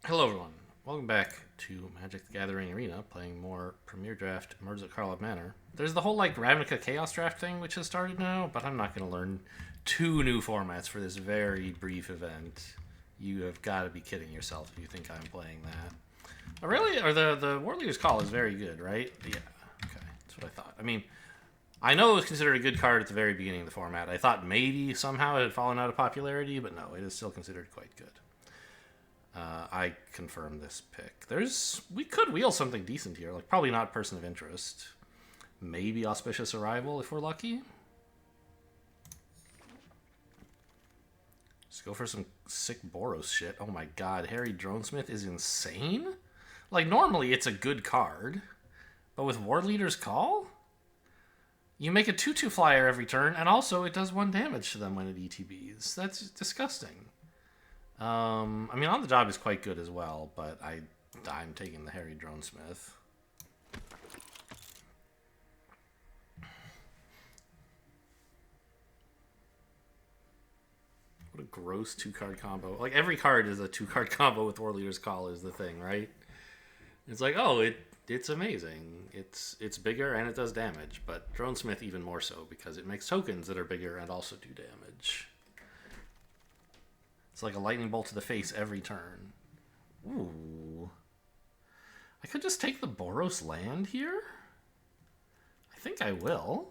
Hello, everyone. Welcome back to Magic the Gathering Arena, playing more Premier Draft Emerge at Karlov Manor. There's the whole like Ravnica Chaos Draft thing, which has started now, but I'm not going to learn two new formats for this very brief event. You have got to be kidding yourself if you think I'm playing that. Oh, really? Or the War Leader's Call is very good, right? Yeah. Okay, that's what I thought. I mean, I know it was considered a good card at the very beginning of the format. I thought maybe somehow it had fallen out of popularity, but no, it is still considered quite good. I confirm this pick. We could wheel something decent here, like probably not Person of Interest. Maybe Auspicious Arrival if we're lucky. Let's go for some sick Boros shit. Oh my god, Harry Dronesmith is insane? Like, normally it's a good card, but with War Leader's Call? You make a 2-2 flyer every turn, and also it does 1 damage to them when it ETBs. That's disgusting. I mean, On the Job is quite good as well, but I'm taking the Harry Dronesmith. What a gross 2-card combo. Like, every card is a 2-card combo with War Leader's Call is the thing, right? It's like, oh, it's amazing. It's bigger and it does damage, but Dronesmith even more so because it makes tokens that are bigger and also do damage. It's like a lightning bolt to the face every turn. Ooh. I could just take the Boros land here? I think I will.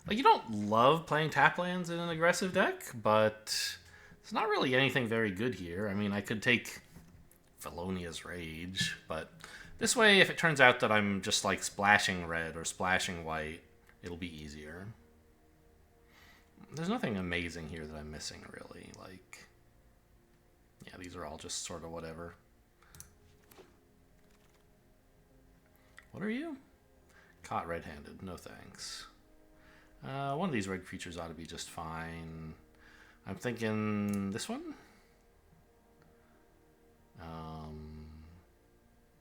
Like, you don't love playing tap lands in an aggressive deck, but it's not really anything very good here. I mean, I could take Felonia's Rage, but this way, if it turns out that I'm just, like, splashing red or splashing white, it'll be easier. There's nothing amazing here that I'm missing, really. Like, yeah, these are all just sort of whatever. What are you? Caught red-handed. No thanks. One of these red creatures ought to be just fine. I'm thinking this one?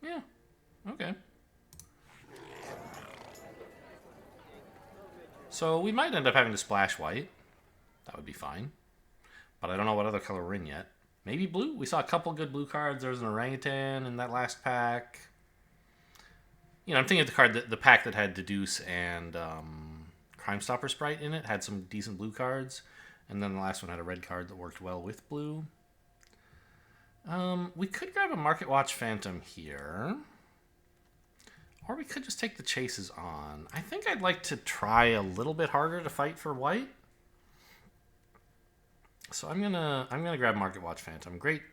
Yeah. Okay. So we might end up having to splash white. That would be fine. But I don't know what other color we're in yet. Maybe blue? We saw a couple good blue cards. There was an orangutan in that last pack. You know, I'm thinking of the card, the pack that had Deduce and Crime Stopper Sprite in it. Had some decent blue cards. And then the last one had a red card that worked well with blue. We could grab a Market Watch Phantom here. Or we could just take the Chases on. I think I'd like to try a little bit harder to fight for white. So I'm gonna grab Market Watch Phantom. Great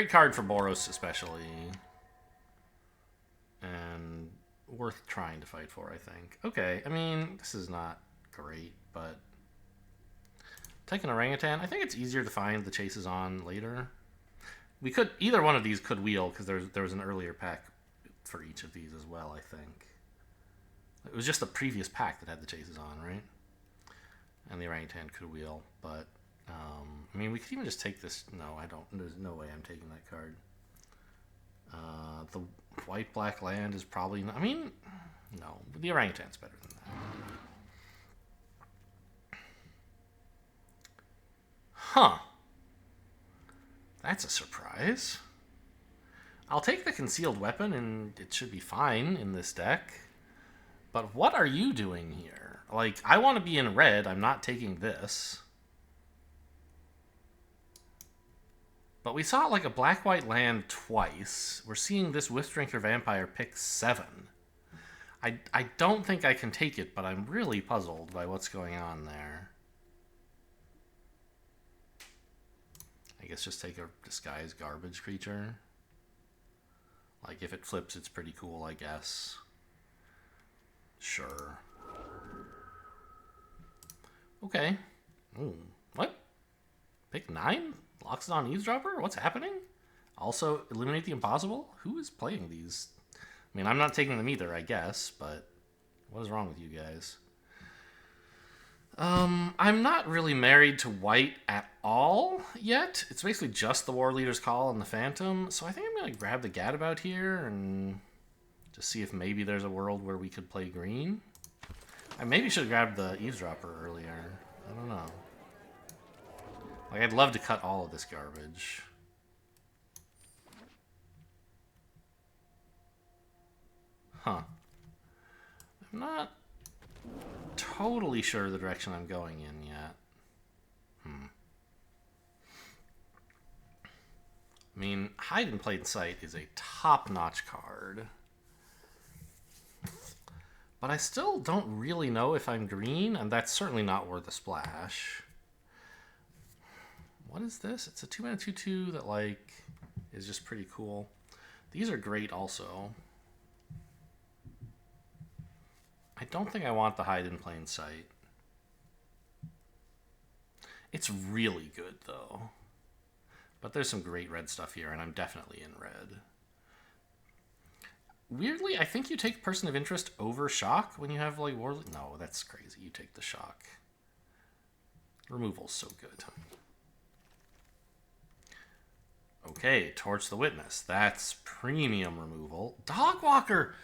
card for Boros especially. And worth trying to fight for, I think. Okay, I mean, this is not great, but take an orangutan. I think it's easier to find the Chases on later. We could, either one of these could wheel, because there was an earlier pack for each of these as well, I think. It was just the previous pack that had the Chases on, right? And the orangutan could wheel, but I mean, we could even just take this. No, I don't. There's no way I'm taking that card. The white-black land is probably not. I mean, no. The orangutan's better than that. Huh. That's a surprise. I'll take the concealed weapon, and it should be fine in this deck. But what are you doing here? Like, I want to be in red. I'm not taking this. But we saw like a black-white land twice. We're seeing this Withdrinker Vampire pick 7. I don't think I can take it, but I'm really puzzled by what's going on there. I guess just take a disguised garbage creature. Like, if it flips, it's pretty cool, I guess. Sure. Okay. Ooh, what? Pick 9? Locks it on Eavesdropper? What's happening? Also, eliminate the impossible? Who is playing these? I mean, I'm not taking them either, I guess, but what is wrong with you guys? I'm not really married to white at all yet. It's basically just the War Leader's Call and the Phantom, so I think I'm going to grab the Gadabout here and just see if maybe there's a world where we could play green. I maybe should have grabbed the Eavesdropper earlier. I don't know. Like, I'd love to cut all of this garbage. Huh. I'm not totally sure the direction I'm going in yet. I mean, Hide in Plain Sight is a top-notch card. But I still don't really know if I'm green, and that's certainly not worth a splash. What is this? It's a 2-mana 2/2 that, like, is just pretty cool. These are great also. I don't think I want the Hide in Plain Sight. It's really good, though. But there's some great red stuff here, and I'm definitely in red. Weirdly, I think you take Person of Interest over Shock when you have, like, Warlord. No, that's crazy. You take the Shock. Removal's so good. Okay, Torch the Witness. That's premium removal. Dogwalker!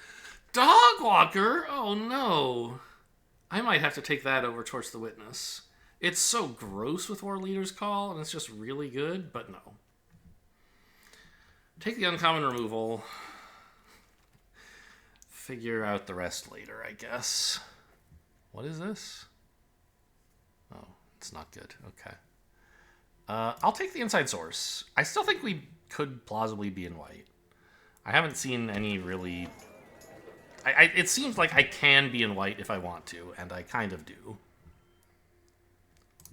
Dogwalker? Oh, no. I might have to take that over Torch the Witness. It's so gross with War Leader's Call, and it's just really good, but no. Take the uncommon removal. Figure out the rest later, I guess. What is this? Oh, it's not good. Okay. I'll take the Inside Source. I still think we could plausibly be in white. I haven't seen any really... it seems like I can be in white if I want to, and I kind of do.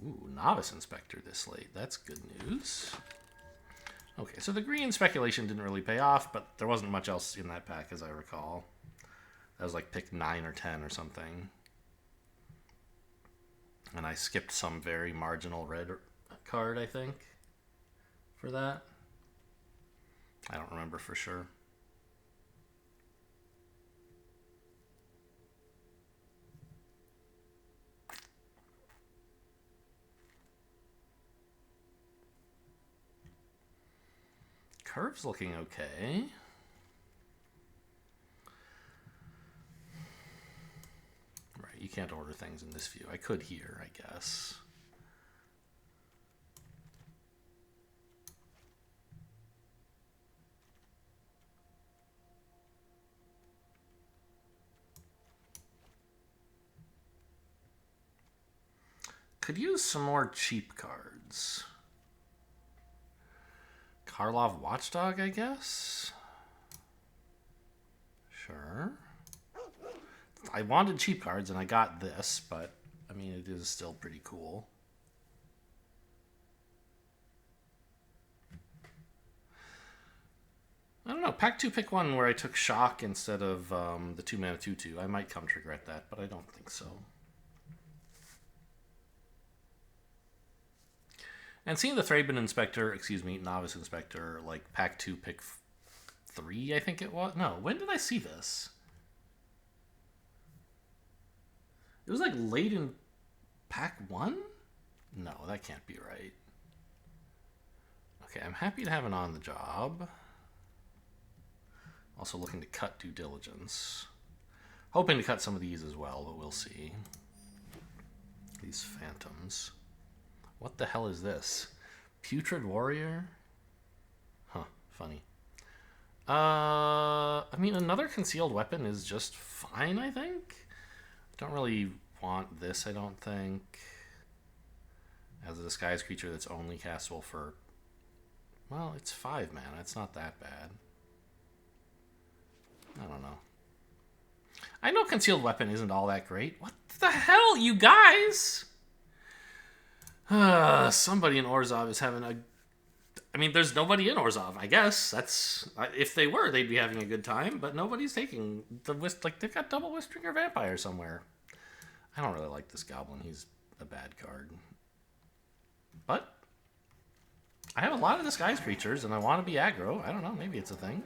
Ooh, Novice Inspector this late. That's good news. Okay, so the green speculation didn't really pay off, but there wasn't much else in that pack, as I recall. That was like pick 9 or 10 or something. And I skipped some very marginal red card, I think, for that. I don't remember for sure. Curve's looking okay. Right, you can't order things in this view. I could here, I guess. Could use some more cheap cards. Karlov Watchdog, I guess? Sure. I wanted cheap cards, and I got this, but, I mean, it is still pretty cool. I don't know. Pack 2, pick 1, where I took Shock instead of the 2-mana 2/2. I might come to regret that, but I don't think so. And seeing the Thraben Inspector, Novice Inspector, like, pack 2, pick 3, I think it was. No, when did I see this? It was, like, late in pack 1? No, that can't be right. Okay, I'm happy to have an on the job. Also looking to cut Due Diligence. Hoping to cut some of these as well, but we'll see. These phantoms. What the hell is this? Putrid Warrior? Huh, funny. I mean, another concealed weapon is just fine, I think. Don't really want this, I don't think. As a disguise creature that's only castable for... Well, it's 5 mana. It's not that bad. I don't know. I know concealed weapon isn't all that great. What the hell, you guys? Somebody in Orzhov is having a... I mean, there's nobody in Orzhov, I guess. That's... If they were, they'd be having a good time, but nobody's taking the... Like, they've got double Wistringer Vampire somewhere. I don't really like this Goblin. He's a bad card. But I have a lot of disguise creatures, and I want to be aggro. I don't know. Maybe it's a thing.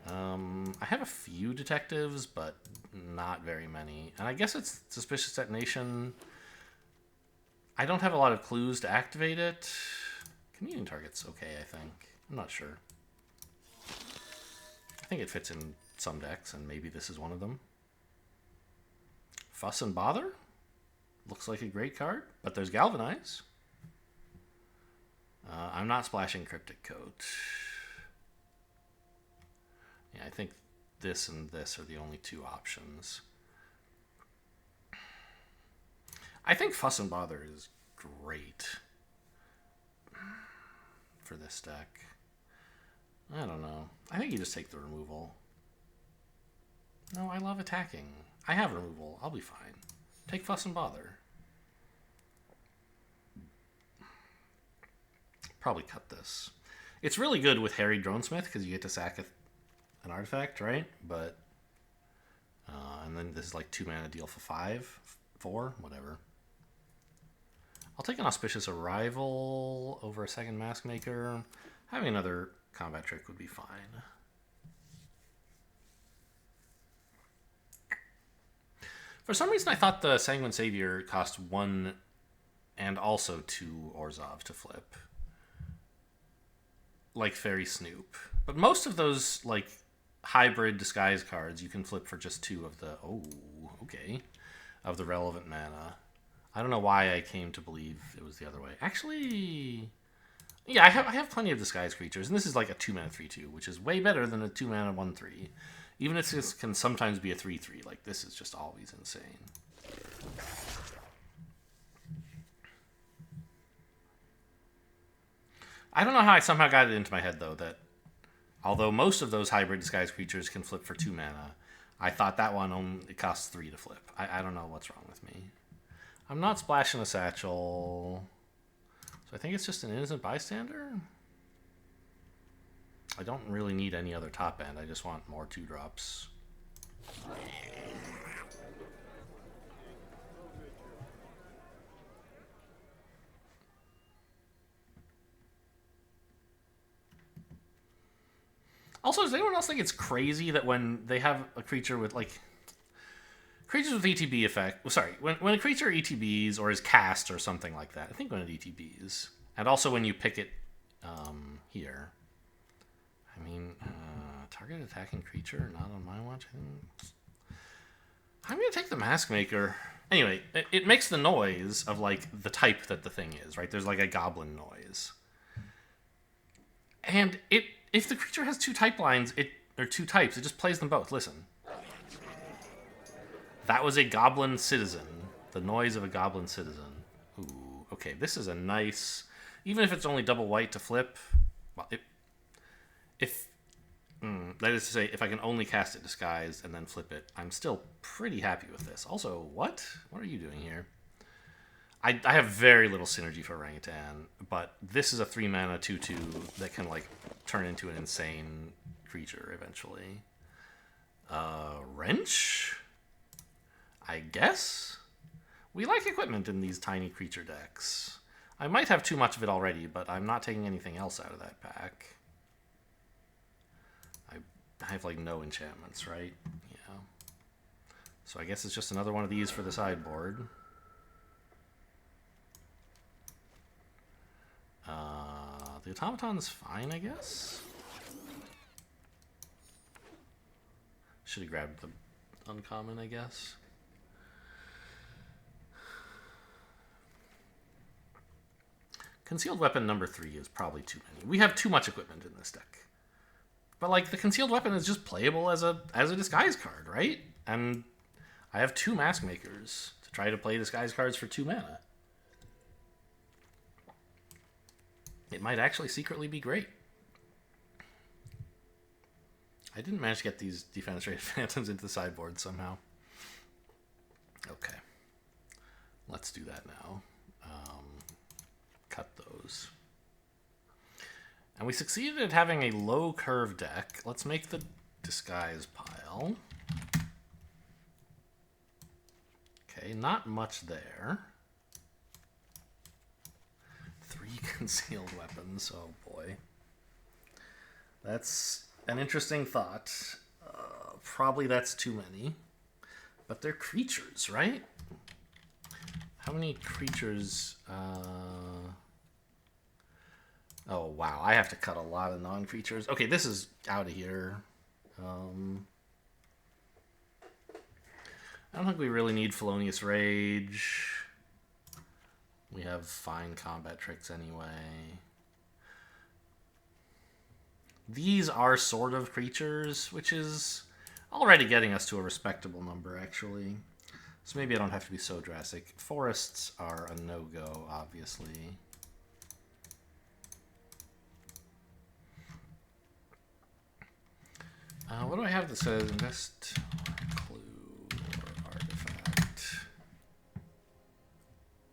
I have a few detectives, but not very many. And I guess it's Suspicious Detonation. I don't have a lot of clues to activate it. Commuting target's okay, I think. I'm not sure. I think it fits in some decks, and maybe this is one of them. Fuss and Bother? Looks like a great card, but there's Galvanize. I'm not splashing Cryptic Coat. Yeah, I think this and this are the only two options. I think Fuss and Bother is great for this deck. I don't know. I think you just take the removal. No, I love attacking. I have removal. I'll be fine. Take Fuss and Bother. Probably cut this. It's really good with Harry Dronesmith because you get to sack an artifact, right? But and then this is like 2 mana deal for 4, whatever. I'll take an Auspicious Arrival over a second Mask Maker. Having another combat trick would be fine. For some reason, I thought the Sanguine Savior cost 1 and also 2 Orzhov to flip. Like Fairy Snoop. But most of those, like, hybrid disguise cards, you can flip for just 2 of the... Oh, okay. Of the relevant mana. I don't know why I came to believe it was the other way. Actually... Yeah, I have plenty of disguise creatures, and this is like a 2 mana 3/2, which is way better than a 2 mana 1/3. Even if this can sometimes be a 3/3, like this is just always insane. I don't know how I somehow got it into my head though that although most of those hybrid disguise creatures can flip for 2 mana, I thought that one only costs 3 to flip. I don't know what's wrong with me. I'm not splashing a satchel. So I think it's just an innocent bystander. I don't really need any other top end. I just want more 2-drops. Also, does anyone else think it's crazy that when they have a creature with, like... Creatures with ETB effect... Well, sorry, when a creature ETBs or is cast or something like that, I think when it ETBs, and also when you pick it here... I mean, target attacking creature, not on my watch. I'm going to take the Mask Maker. Anyway, it makes the noise of, like, the type that the thing is, right? There's, like, a goblin noise. And if the creature has 2 type lines, or 2 types, it just plays them both. Listen. That was a goblin citizen. The noise of a goblin citizen. Ooh, okay, this is a nice... Even if it's only double white to flip... Well, that is to say, if I can only cast it disguised and then flip it, I'm still pretty happy with this. Also, what? What are you doing here? I have very little synergy for Orangutan, but this is a 3 mana 2/2 that can, like, turn into an insane creature eventually. Wrench? I guess? We like equipment in these tiny creature decks. I might have too much of it already, but I'm not taking anything else out of that pack. I have, like, no enchantments, right? Yeah. So I guess it's just another one of these for the sideboard. The Automaton's fine, I guess. Should have grabbed the uncommon, I guess. Concealed Weapon number 3 is probably too many. We have too much equipment in this deck. But, like, the Concealed Weapon is just playable as a disguise card, right? And I have 2 Mask Makers to try to play disguise cards for 2 mana. It might actually secretly be great. I didn't manage to get these Defenestrated Phantoms into the sideboard somehow. Okay. Let's do that now. Cut those. And we succeeded at having a low curve deck. Let's make the disguise pile. Okay, not much there. 3 concealed weapons. Oh boy. That's an interesting thought. Probably that's too many. But they're creatures, right? How many creatures... Oh, wow. I have to cut a lot of non-creatures. Okay, this is out of here. I don't think we really need Felonious Rage. We have fine combat tricks anyway. These are sort of creatures, which is Already getting us to a respectable number, actually. So maybe I don't have to be so drastic. Forests are a no-go, obviously. What do I have that says invest clue or artifact?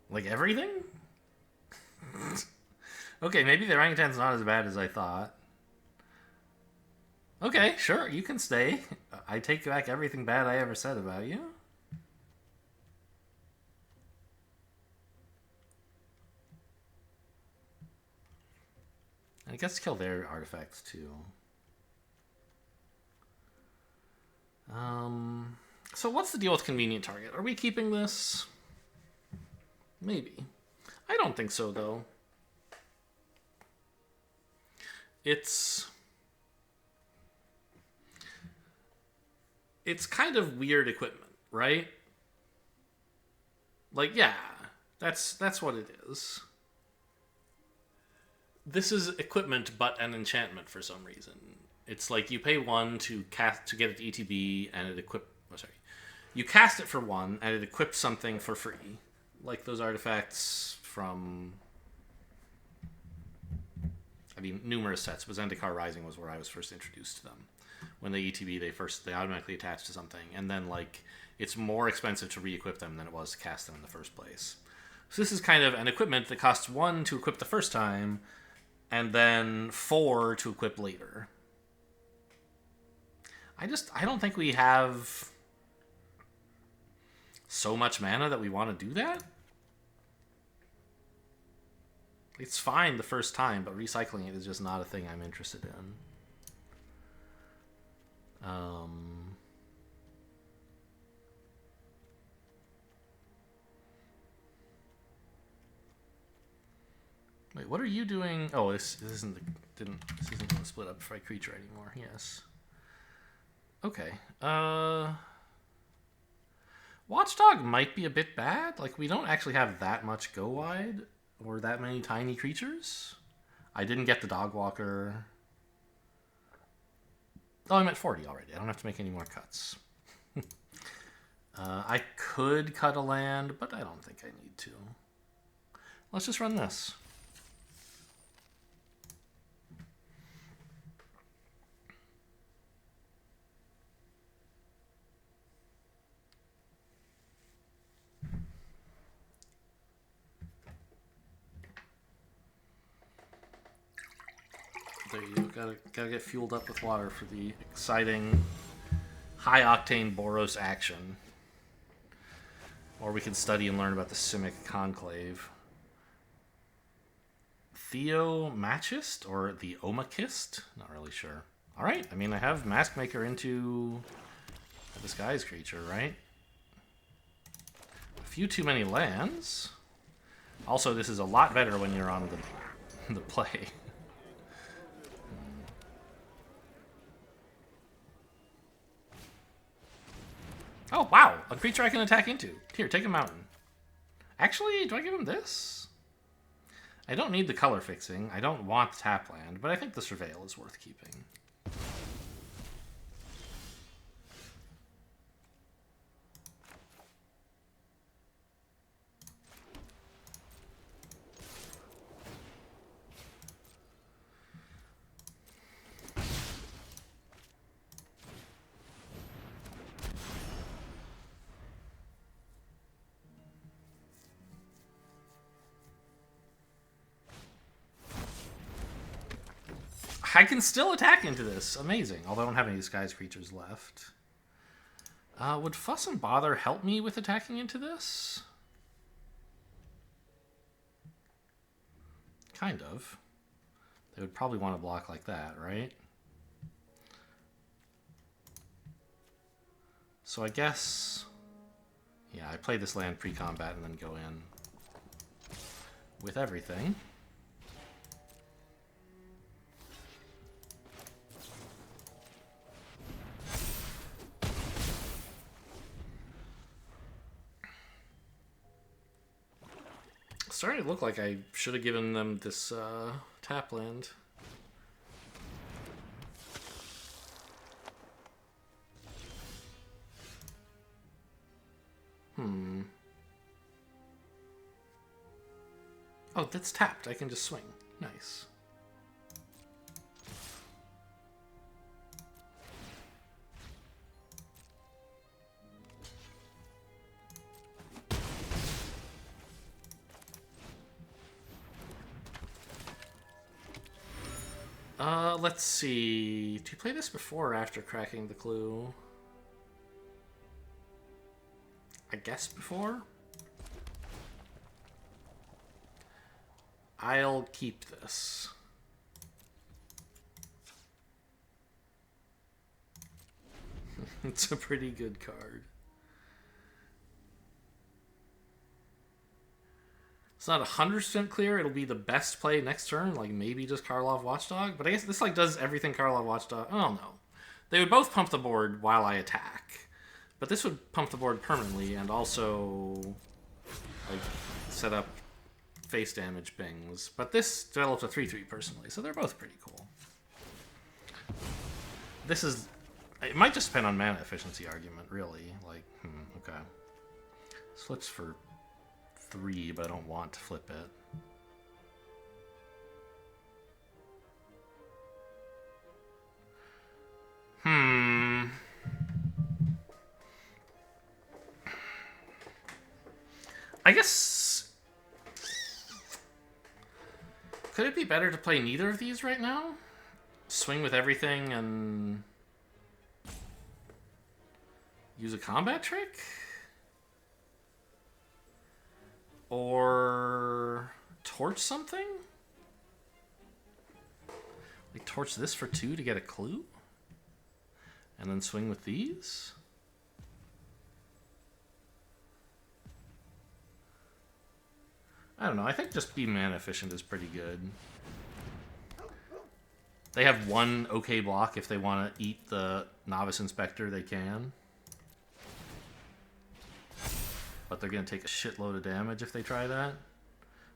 Like everything? Okay, maybe the orangutan's not as bad as I thought. Okay, sure, you can stay. I take back everything bad I ever said about you. And it gets to kill their artifacts too. So what's the deal with convenient target? Are we keeping this? Maybe. I don't think so, though. It's kind of weird equipment, right? Like, yeah, that's what it is. This is equipment, but an enchantment for some reason. It's like you pay 1 to cast to get it to ETB, and it equip. Oh, sorry, you cast it for 1, and it equips something for free, like those artifacts from. I mean, numerous sets, but Zendikar Rising was where I was first introduced to them. When they ETB, they automatically attach to something, and then like it's more expensive to re-equip them than it was to cast them in the first place. So this is kind of an equipment that costs 1 to equip the first time, and then 4 to equip later. I don't think we have so much mana that we want to do that. It's fine the first time, but recycling it is just not a thing I'm interested in. Wait, what are you doing? Oh, this isn't going to split up by creature anymore. Yes. Okay. Watchdog might be a bit bad. Like, we don't actually have that much go wide or that many tiny creatures. I didn't get the dog walker. Oh, I'm at 40 already. I don't have to make any more cuts. I could cut a land, but I don't think I need to. Let's just run this. There you go. Gotta get fueled up with water for the exciting, high-octane Boros action. Or we can study and learn about the Simic Conclave. Theomachist or the Omakist? Not really sure. Alright, I mean, I have Maskmaker into a Disguise creature, right? A few too many lands. Also, this is a lot better when you're on the play. Oh, wow. A creature I can attack into. Here, take a mountain. Actually, do I give him this? I don't need the color fixing. I don't want tap land, but I think the Surveil is worth keeping. I can still attack into this. Amazing. Although I don't have any Disguise creatures left. Would Fuss and Bother help me with attacking into this? Kind of. They would probably want to block like that, right? So I guess... yeah, I play this land pre-combat and then go in with everything. Starting to look like I should have given them this tap land. Oh, that's tapped. I can just swing. Nice. Let's see. Do you play this before or after cracking the clue? I guess before? I'll keep this. It's a pretty good card. It's not 100% clear. It'll be the best play next turn, like maybe just Karlov Watchdog. But I guess this like does everything Karlov Watchdog. I don't know. They would both pump the board while I attack, but this would pump the board permanently and also like set up face damage bings. But this develops a 3/3 personally, so they're both pretty cool. This is. It might just depend on mana efficiency argument, really. Like, okay. Slips for 3, but I don't want to flip it. I guess... Could it be better to play neither of these right now? Swing with everything and... use a combat trick? Or torch something? Like torch this for 2 to get a clue? And then swing with these? I don't know. I think just being mana efficient is pretty good. They have one okay block. If they want to eat the Novice Inspector, they can. But they're going to take a shitload of damage if they try that.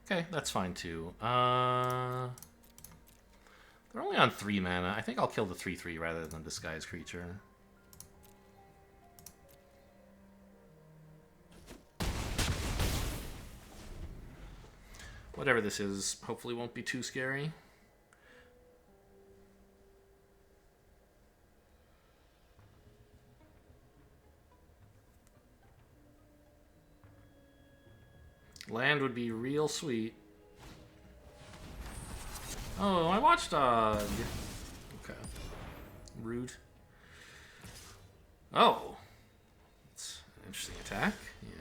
Okay, that's fine too. They're only on 3 mana. I think I'll kill the 3/3 rather than Disguise Creature. Whatever this is, hopefully won't be too scary. Land would be real sweet. Oh, my Watchdog! Okay. Rude. Oh! That's an interesting attack. Yeah.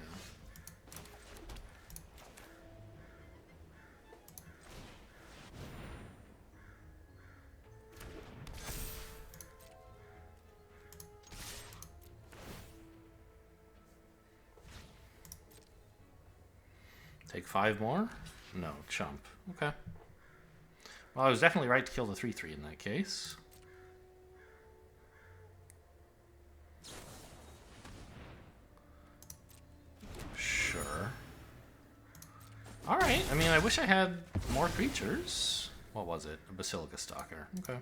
Take 5 more? No, chump. Okay. Well, I was definitely right to kill the 3/3 in that case. Sure. Alright, I mean, I wish I had more creatures. What was it? A Basilica Stalker. Okay.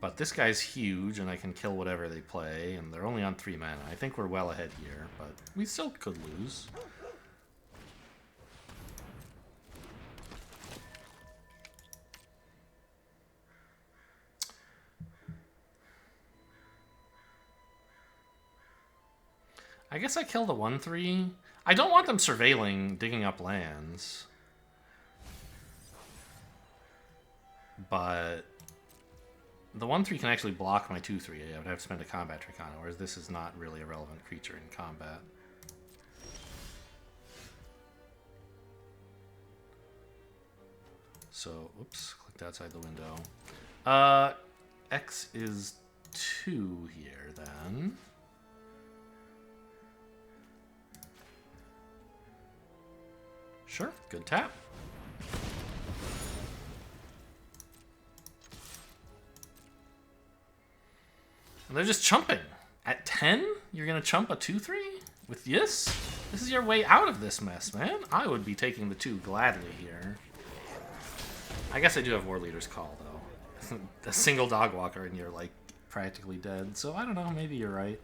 But this guy's huge, and I can kill whatever they play, and they're only on 3 mana. I think we're well ahead here, but we still could lose. I guess I kill the 1/3. I don't want them surveilling, digging up lands. But... the 1/3 can actually block my 2/3. I would have to spend a combat trick on it, whereas this is not really a relevant creature in combat. So, oops, clicked outside the window. X is 2 here, then. Sure, good tap. And they're just chumping. At 10, you're going to chump a 2/3? With this? This is your way out of this mess, man. I would be taking the 2 gladly here. I guess I do have War Leader's Call, though. A single dog walker and you're, like, practically dead. So, I don't know. Maybe you're right.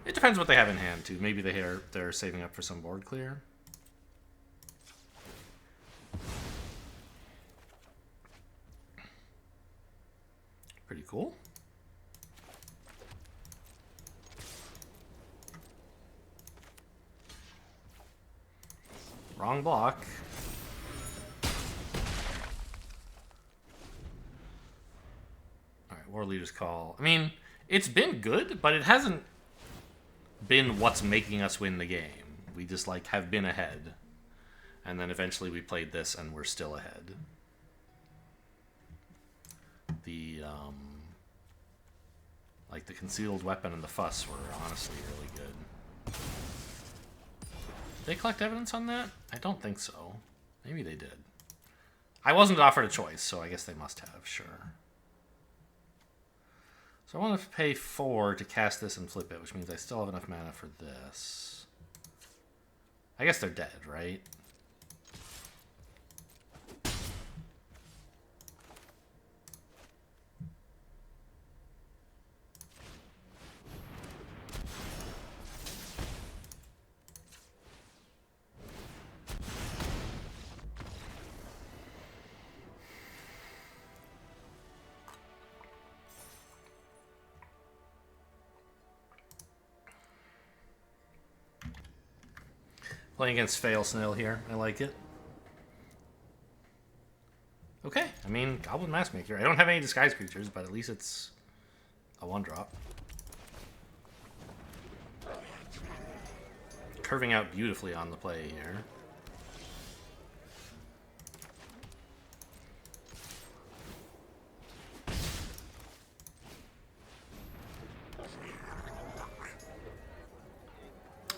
It depends what they have in hand, too. Maybe they're saving up for some board clear. Pretty cool. Wrong block. Alright, War Leader's Call. I mean, it's been good, but it hasn't been what's making us win the game. We just, like, have been ahead. And then eventually we played this and we're still ahead. The, like, the Concealed Weapon and the Fuss were honestly really good. Did they collect evidence on that? I don't think so. Maybe they did. I wasn't offered a choice, so I guess they must have, sure. So I want to pay 4 to cast this and flip it, which means I still have enough mana for this. I guess they're dead, right? Playing against Fail Snail here. I like it. Okay, I mean, Goblin Maskmaker. I don't have any disguise creatures, but at least it's a 1-drop. Curving out beautifully on the play here.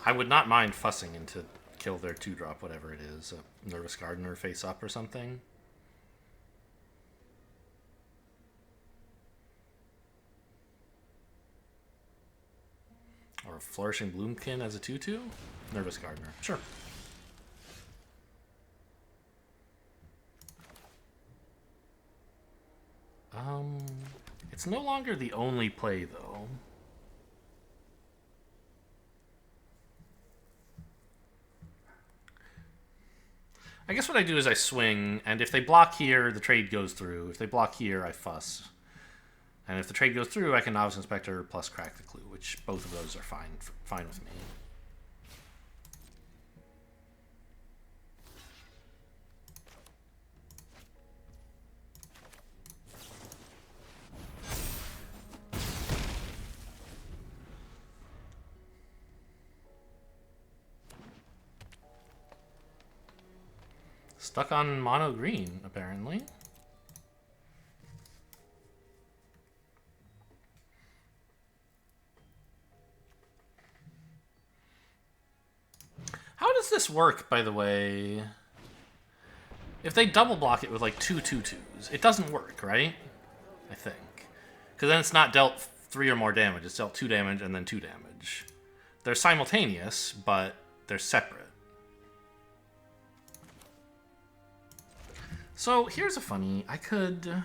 I would not mind fussing into kill their 2-drop, whatever it is. A Nervous Gardener face up or something. Or a Flourishing Bloomkin as a 2/2? Nervous Gardener. Sure. It's no longer the only play, though. I guess what I do is I swing, and if they block here, the trade goes through. If they block here, I fuss. And if the trade goes through, I can Novice Inspector plus Crack the Clue, which both of those are fine with me. Stuck on mono green, apparently. How does this work, by the way? If they double block it with like 2/2/2s, it doesn't work, right? I think. Because then it's not dealt 3 or more damage. It's dealt 2 damage and then 2 damage. They're simultaneous, but they're separate. So here's a funny. I could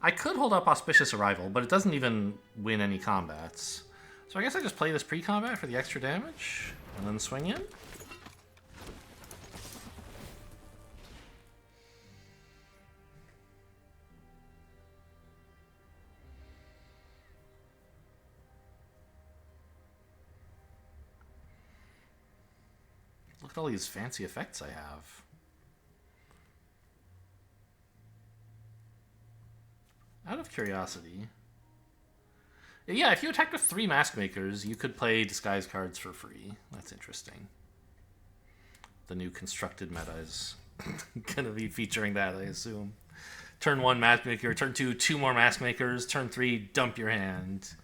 hold up Auspicious Arrival, but it doesn't even win any combats. So I guess I just play this pre-combat for the extra damage and then swing in. Look at all these fancy effects I have. Out of curiosity. Yeah, if you attack with 3 Mask Makers, you could play disguise cards for free. That's interesting. The new constructed meta is going to be featuring that, I assume. Turn 1, Mask Maker. Turn 2, 2 more Mask Makers. Turn 3, dump your hand.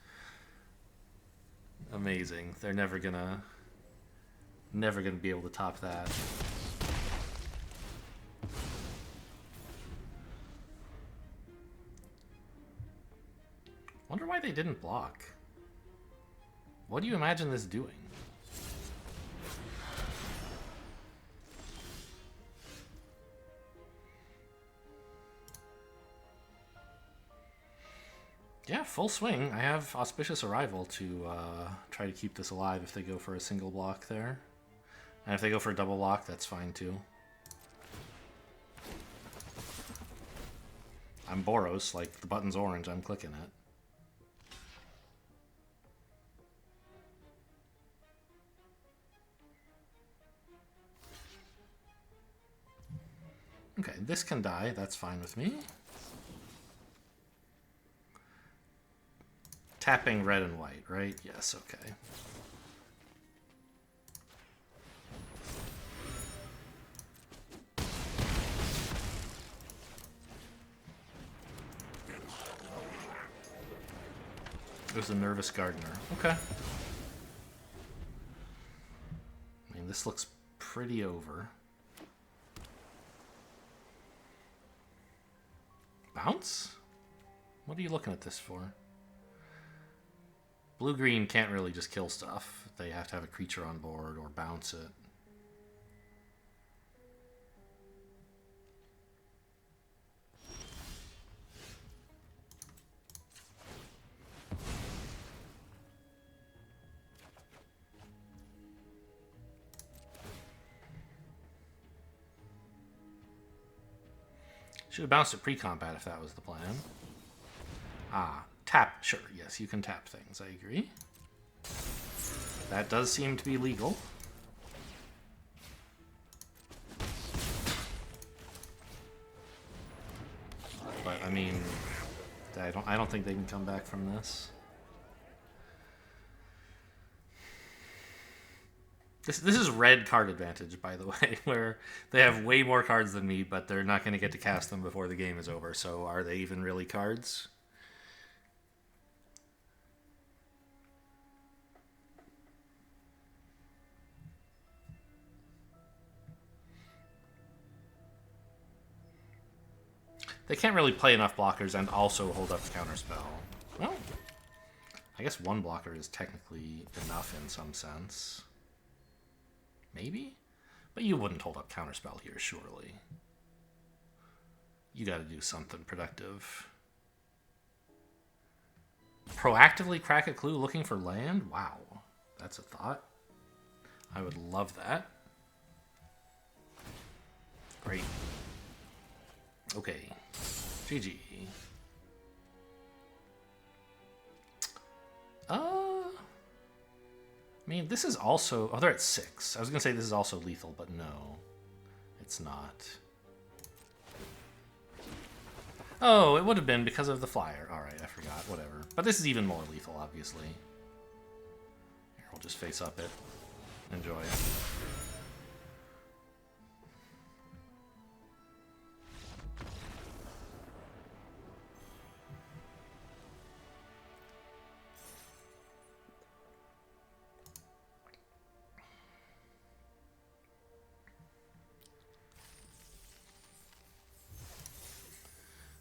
Amazing. They're never gonna be able to top that. Wonder why they didn't block. What do you imagine this doing? Yeah, full swing. I have Auspicious Arrival to try to keep this alive if they go for a single block there. And if they go for a double block, that's fine too. I'm Boros, like the button's orange, I'm clicking it. Okay, this can die, that's fine with me. Tapping red and white, right? Yes, okay. It was a Nervous Gardener. Okay. I mean, this looks pretty over. Bounce? What are you looking at this for? Blue-green can't really just kill stuff. They have to have a creature on board or bounce it. Should have bounced at pre-combat if that was the plan. Ah, tap. Sure, yes, you can tap things. I agree. That does seem to be legal. But I mean, I don't think they can come back from this. This is red card advantage, by the way, where they have way more cards than me, but they're not going to get to cast them before the game is over. So are they even really cards? They can't really play enough blockers and also hold up Counterspell. Well, I guess one blocker is technically enough in some sense. Maybe? But you wouldn't hold up Counterspell here, surely. You gotta do something productive. Proactively crack a clue looking for land? Wow. That's a thought. I would love that. Great. Okay. GG. I mean, this is also... Oh, they're at 6. I was going to say this is also lethal, but no. It's not. Oh, it would have been because of the flyer. Alright, I forgot. Whatever. But this is even more lethal, obviously. Here, we'll just face up it. Enjoy.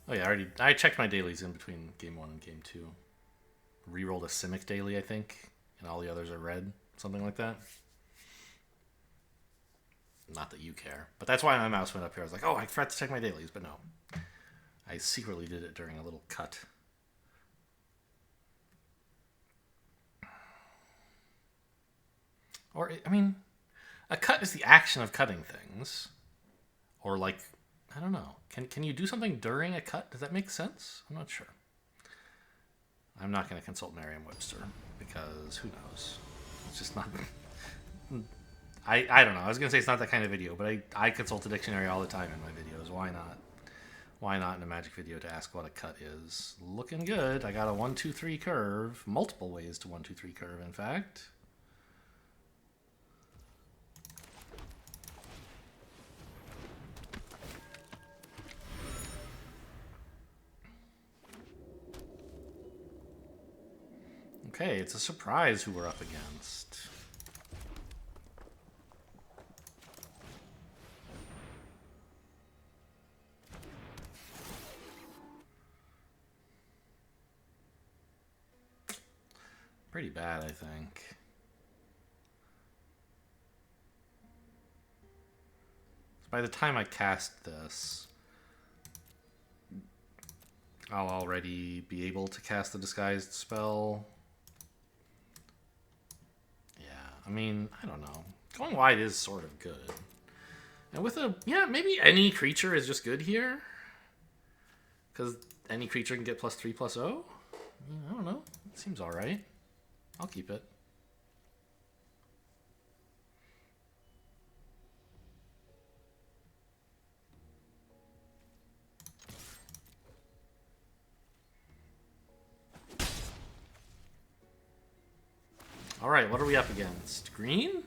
Oh yeah, I checked my dailies in between game 1 and game 2. Rerolled a Simic daily, I think, and all the others are red. Something like that. Not that you care. But that's why my mouse went up here. I was like, oh, I forgot to check my dailies, but no. I secretly did it during a little cut. Or, I mean, a cut is the action of cutting things. Or like... I don't know. Can you do something during a cut? Does that make sense? I'm not sure. I'm not going to consult Merriam-Webster because who knows? It's just not... I don't know. I was going to say it's not that kind of video, but I consult a dictionary all the time in my videos. Why not? Why not in a Magic video to ask what a cut is? Looking good. I got a 1, 2, 3 curve. Multiple ways to 1, 2, 3 curve, in fact. Okay, it's a surprise who we're up against. Pretty bad, I think. By the time I cast this, I'll already be able to cast the disguised spell. Yeah, I mean, I don't know. Going wide is sort of good. And with a, yeah, maybe any creature is just good here. Because any creature can get +3/+0? I don't know. It seems alright. I'll keep it. Alright, what are we up against? Green?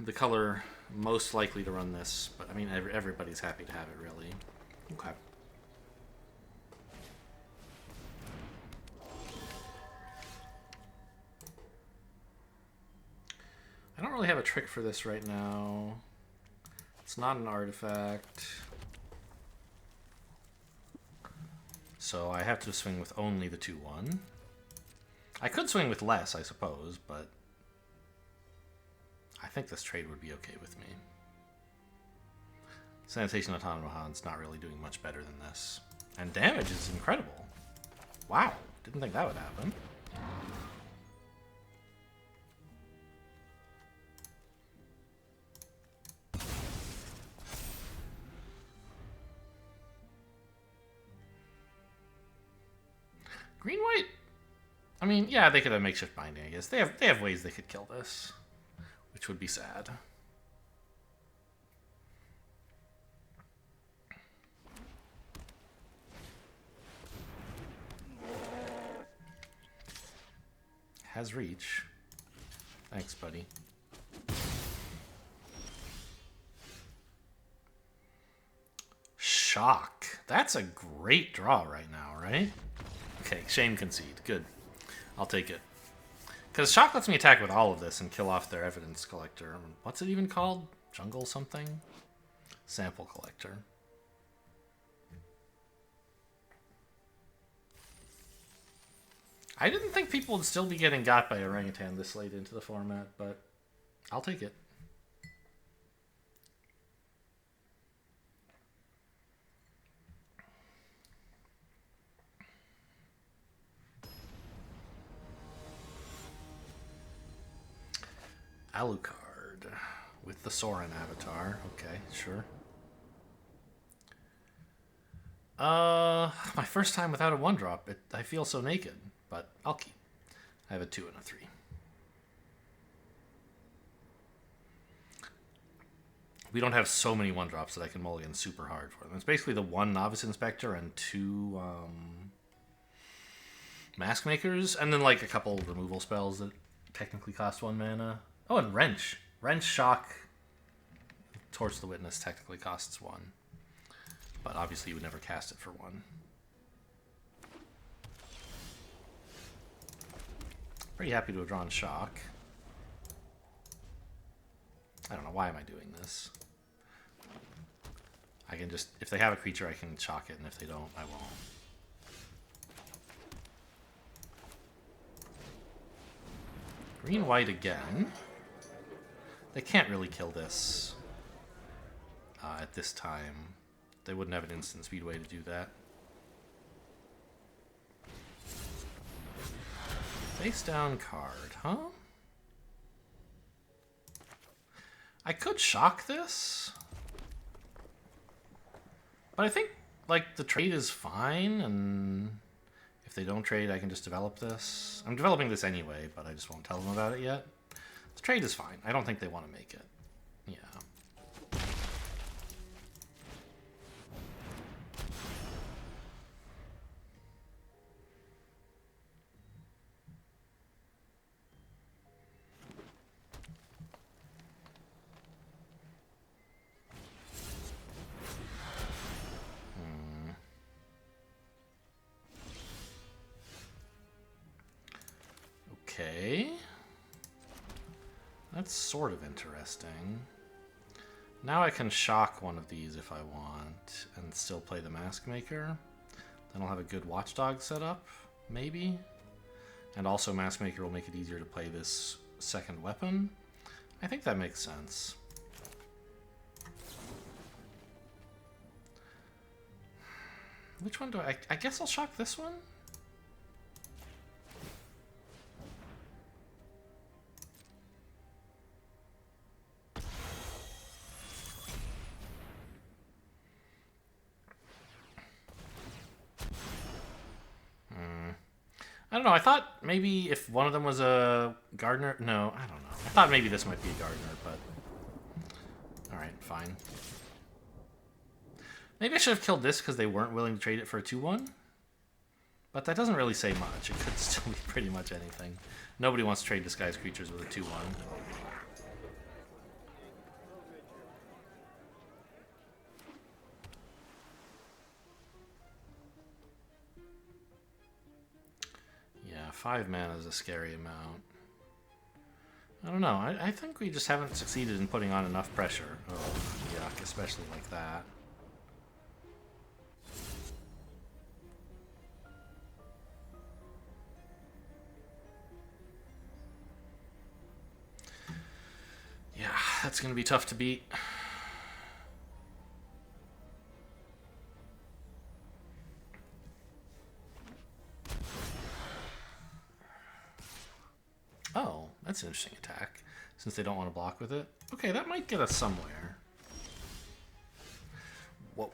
The color most likely to run this, but I mean, everybody's happy to have it, really. Okay. I don't really have a trick for this right now. It's not an artifact. So I have to swing with only the 2/1. I could swing with less, I suppose, but I think this trade would be okay with me. Sanitation Automaton's not really doing much better than this. And damage is incredible. Wow, didn't think that would happen. Green-white? I mean, yeah, they could have makeshift binding, I guess. They have ways they could kill this, which would be sad. Has reach. Thanks, buddy. Shock. That's a great draw right now, right? Okay, shame concede. Good. I'll take it. Because Shock lets me attack with all of this and kill off their evidence collector. What's it even called? Jungle something? Sample collector. I didn't think people would still be getting got by Orangutan this late into the format, but I'll take it. Alucard with the Sorin avatar. Okay, sure. My first time without a 1-drop. I feel so naked, but I'll keep. I have a 2 and a 3. We don't have so many 1-drops that I can mulligan super hard for them. It's basically the 1 Novice Inspector and 2 Mask Makers, and then like a couple removal spells that technically cost 1 mana. Oh, and Wrench. Wrench, Shock, Torch the Witness technically costs 1. But obviously you would never cast it for 1. Pretty happy to have drawn Shock. I don't know, why am I doing this? I can just, if they have a creature, I can Shock it, and if they don't, I won't. Green-white again. They can't really kill this at this time. They wouldn't have an instant speed way to do that. Face down card, huh? I could Shock this. But I think, like, the trade is fine, and if they don't trade, I can just develop this. I'm developing this anyway, but I just won't tell them about it yet. The trade is fine. I don't think they want to make it. Yeah. Okay. That's sort of interesting. Now I can Shock one of these if I want and still play the Mask Maker. Then I'll have a good Watchdog set up, maybe. And also Mask Maker will make it easier to play this second weapon. I think that makes sense. Which one do I guess I'll shock this one? I don't know. I thought maybe if one of them was a gardener. No, I don't know. I thought maybe this might be a gardener, but alright, fine. Maybe I should have killed this because they weren't willing to trade it for a 2-1. But that doesn't really say much. It could still be pretty much anything. Nobody wants to trade disguised creatures with a 2-1. Yeah, 5 mana is a scary amount. I don't know. I think we just haven't succeeded in putting on enough pressure. Oh, yuck, especially like that. Yeah, that's going to be tough to beat. Oh, that's an interesting attack, since they don't want to block with it. Okay, that might get us somewhere. Whoa.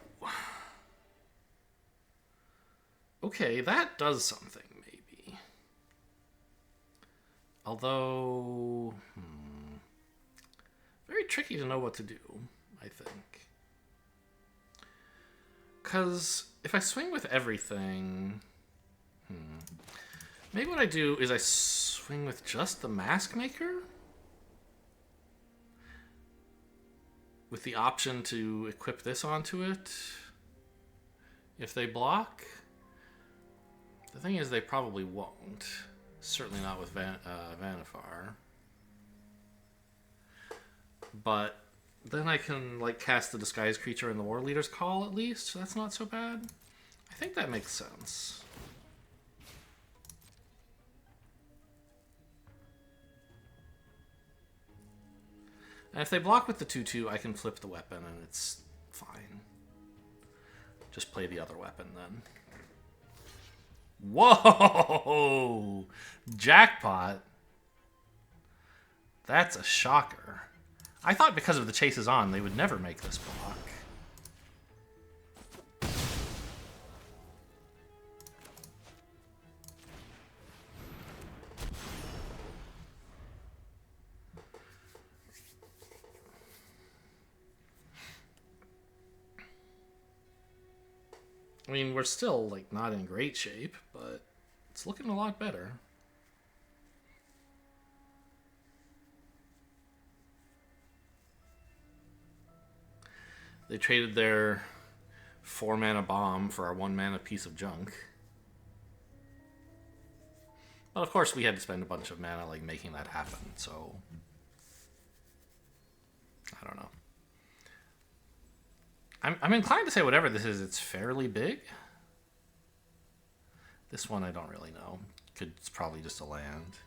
Okay, that does something, maybe. Although... very tricky to know what to do, I think. Because if I swing with everything... maybe what I do is I swing with just the Mask Maker? With the option to equip this onto it if they block. The thing is, they probably won't. Certainly not with Vanifar. But then I can like cast the Disguised Creature in the War Leader's Call at least, so that's not so bad. I think that makes sense. And if they block with the 2/2, I can flip the weapon and it's fine. Just play the other weapon then. Whoa! Jackpot! That's a shocker. I thought because of the chases on, they would never make this block. I mean, we're still, like, not in great shape, but it's looking a lot better. They traded their 4-mana bomb for our 1-mana piece of junk. But of course we had to spend a bunch of mana, like, making that happen, so... I don't know. I'm inclined to say whatever this is, it's fairly big. This one I don't really know. It's probably just a land.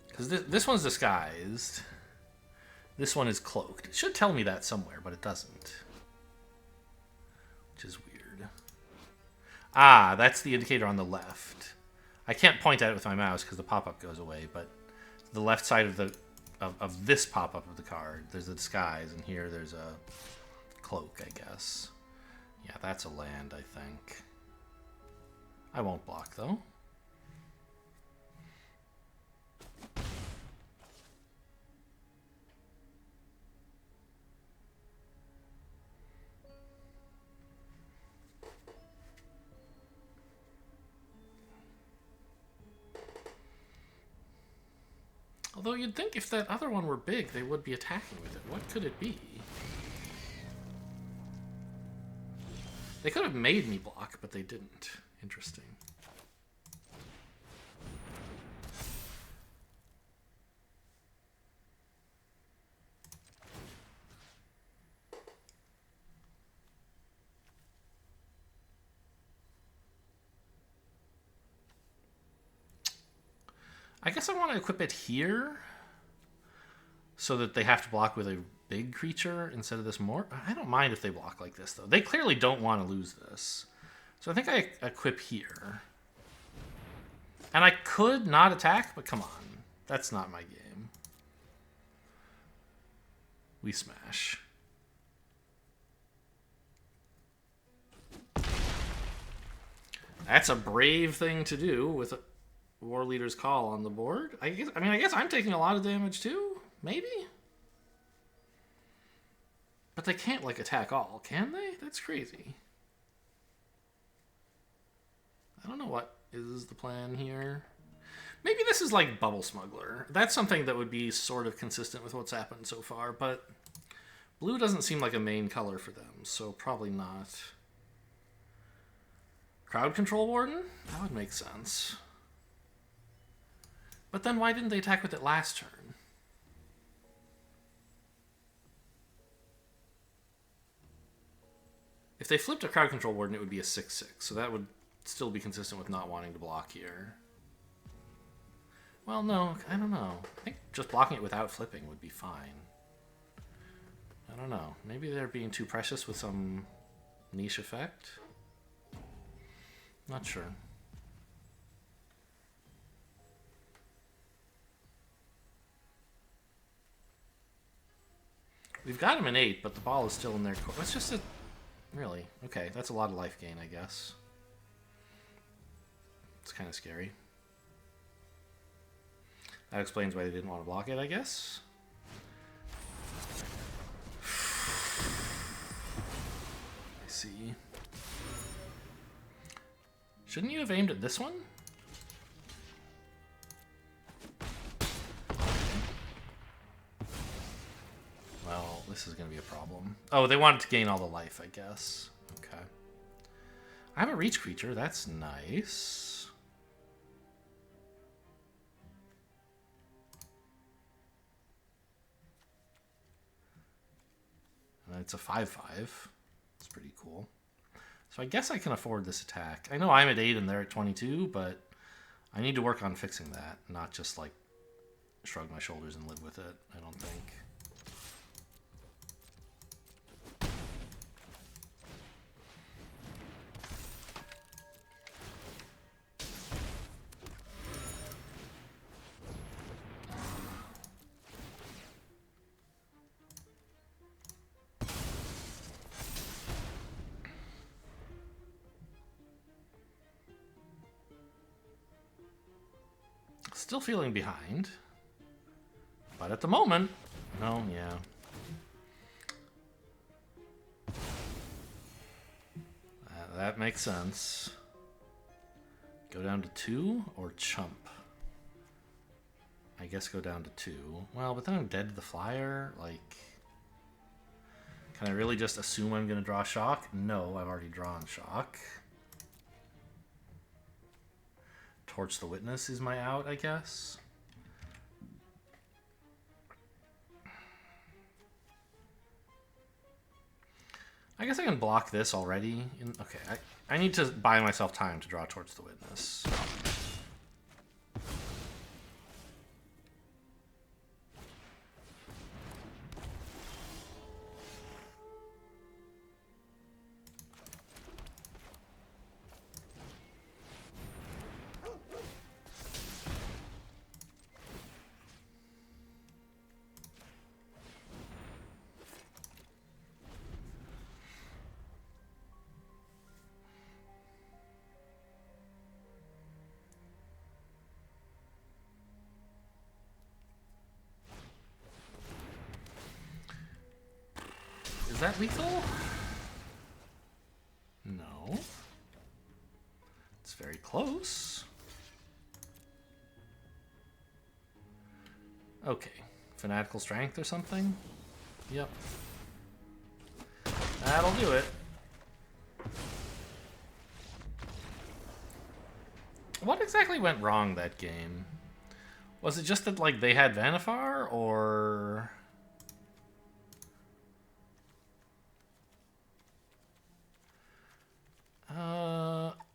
Because this one's disguised. This one is cloaked. It should tell me that somewhere, but it doesn't. Which is weird. Ah, that's the indicator on the left. I can't point at it with my mouse because the pop-up goes away, but the left side of the of this pop-up of the card, there's a disguise, and here there's a cloak, I guess. Yeah, that's a land, I think. I won't block, though. Although you'd think if that other one were big, they would be attacking with it. What could it be? They could have made me block, but they didn't. Interesting. I guess I want to equip it here so that they have to block with a big creature instead of this more. I don't mind if they block like this, though. They clearly don't want to lose this. So I think I equip here. And I could not attack, but come on. That's not my game. We smash. That's a brave thing to do with a War Leader's Call on the board. I guess I'm taking a lot of damage too. Maybe? But they can't, like, attack all, can they? That's crazy. I don't know what is the plan here. Maybe this is like Bubble Smuggler. That's something that would be sort of consistent with what's happened so far, but blue doesn't seem like a main color for them, so probably not. Crowd Control Warden? That would make sense. But then why didn't they attack with it last turn? If they flipped a Crowd Control Warden, it would be a 6/6, so that would still be consistent with not wanting to block here. Well, no, I don't know. I think just blocking it without flipping would be fine. I don't know. Maybe they're being too precious with some niche effect? Not sure. We've got him an 8, but the ball is still in their court. That's just a... Really? Okay, that's a lot of life gain, I guess. It's kind of scary. That explains why they didn't want to block it, I guess. I see. Shouldn't you have aimed at this one? Well, this is going to be a problem. Oh, they wanted to gain all the life, I guess. Okay. I have a reach creature. That's nice. And it's a 5/5. It's pretty cool. So I guess I can afford this attack. I know I'm at 8 and they're at 22, but I need to work on fixing that, not just, like, shrug my shoulders and live with it, I don't think. Still feeling behind. But at the moment, no, yeah. That makes sense. Go down to 2 or chump? I guess go down to 2. Well, but then I'm dead to the flyer. Like, can I really just assume I'm going to draw shock? No, I've already drawn shock. Torch the Witness is my out, I guess. I guess I can block this already. Okay, I need to buy myself time to draw Torch the Witness. Is that lethal? No. It's very close. Okay. Fanatical Strength or something? Yep. That'll do it. What exactly went wrong that game? Was it just that, like, they had Vanifar, or...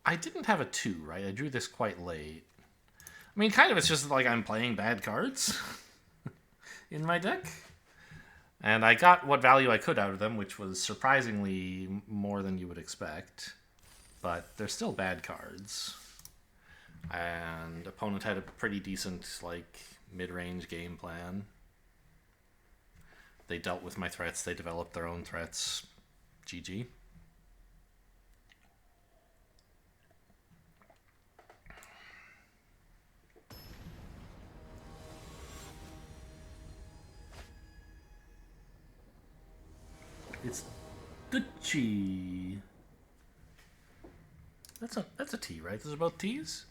I didn't have a 2, right? I drew this quite late. I mean, kind of, it's just like I'm playing bad cards in my deck. And I got what value I could out of them, which was surprisingly more than you would expect. But they're still bad cards. And opponent had a pretty decent, like, mid-range game plan. They dealt with my threats. They developed their own threats. GG. It's Duchy. That's a T, right? Those are both T's?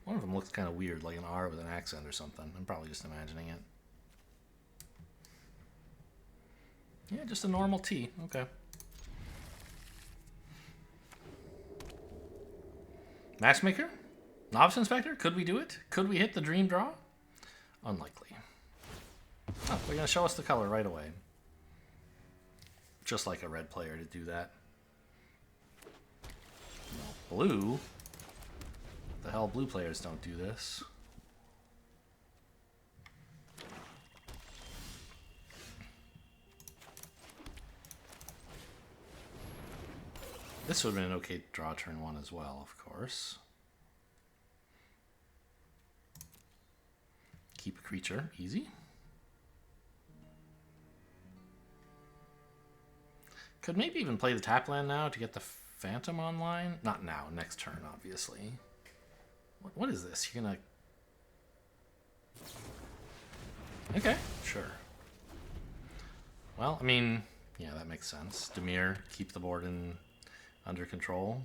One of them looks kind of weird, like an R with an accent or something. I'm probably just imagining it. Yeah, just a normal T. Okay. Matchmaker? Novice Inspector? Could we do it? Could we hit the dream draw? Unlikely. Oh, they're going to show us the color right away. Just like a red player to do that. No, blue? The hell, blue players don't do this. This would have been an okay draw turn one as well, of course. Keep a creature, easy. Could maybe even play the tap land now to get the Phantom online. Not now, next turn, obviously. What is this? You're gonna... Okay, sure. Well, I mean, yeah, that makes sense. Dimir, keep the board under control.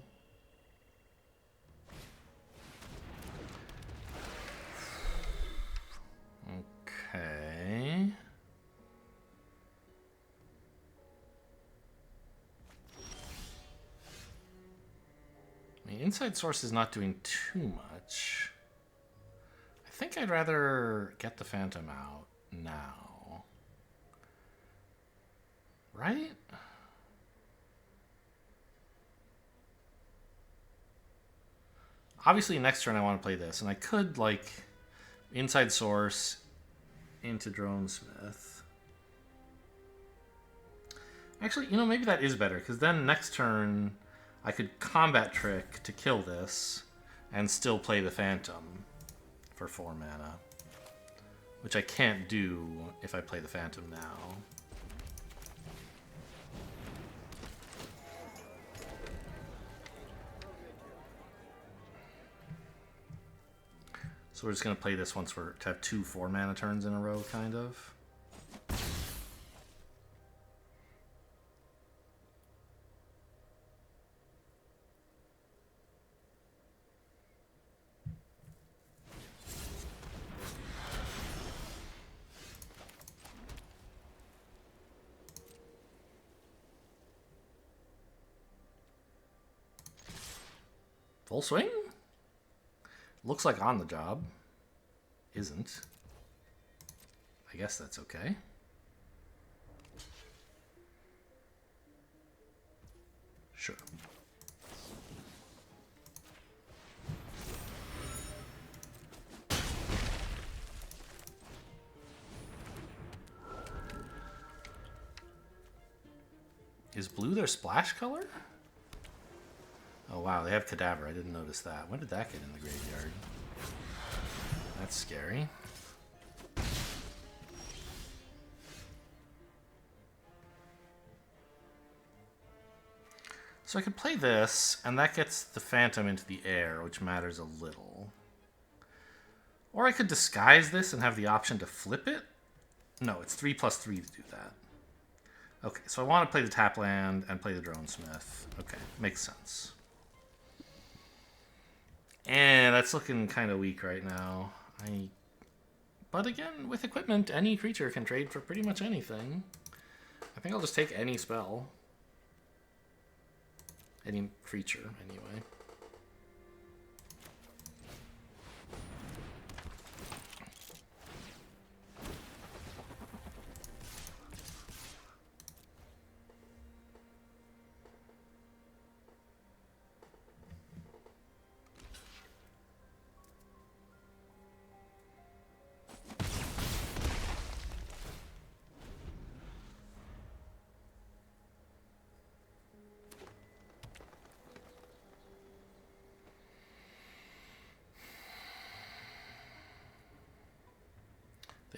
Okay. I mean, Inside Source is not doing too much. I think I'd rather get the Phantom out now. Right? Obviously, next turn I want to play this, and I could, like, Inside Source into Dronesmith. Actually, you know, maybe that is better, because then next turn I could Combat Trick to kill this and still play the Phantom for 4 mana, which I can't do if I play the Phantom now. So we're just going to play this once we're to have 2 4-mana turns in a row, kind of. Full swing? Looks like on the job. Isn't. I guess that's okay. Sure. Is blue their splash color? Oh wow, they have Cadaver. I didn't notice that. When did that get in the graveyard? That's scary. So I could play this, and that gets the Phantom into the air, which matters a little. Or I could disguise this and have the option to flip it. No, it's 3/3 to do that. Okay, so I want to play the tap land and play the Dronesmith. Okay, makes sense. And that's looking kind of weak right now. But again, with equipment, any creature can trade for pretty much anything. I think I'll just take any spell. Any creature, anyway.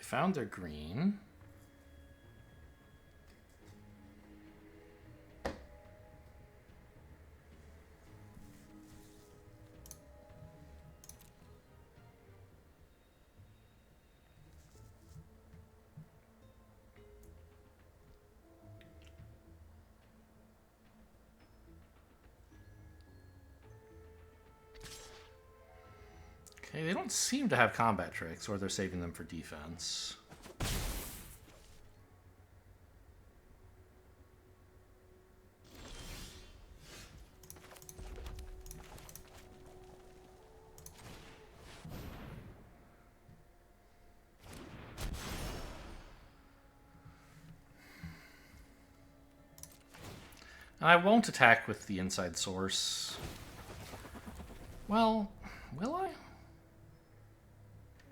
found their green. Okay, they don't seem to have combat tricks, or they're saving them for defense. And I won't attack with the inside source. Well, will I?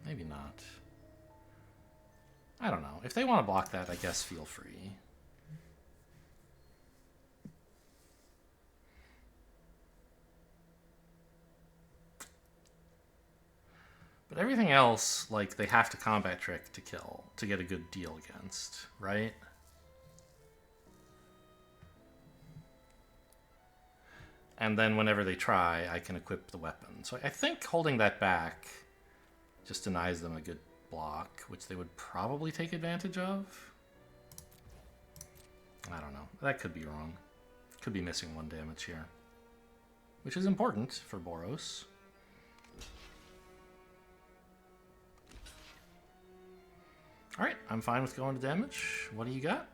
Maybe not. I don't know. If they want to block that, I guess feel free. But everything else, like, they have to combat trick to kill, to get a good deal against, right? And then whenever they try, I can equip the weapon. So I think holding that back just denies them a good block, which they would probably take advantage of. I don't know. That could be wrong. Could be missing 1 damage here, which is important for Boros. Alright, I'm fine with going to damage. What do you got?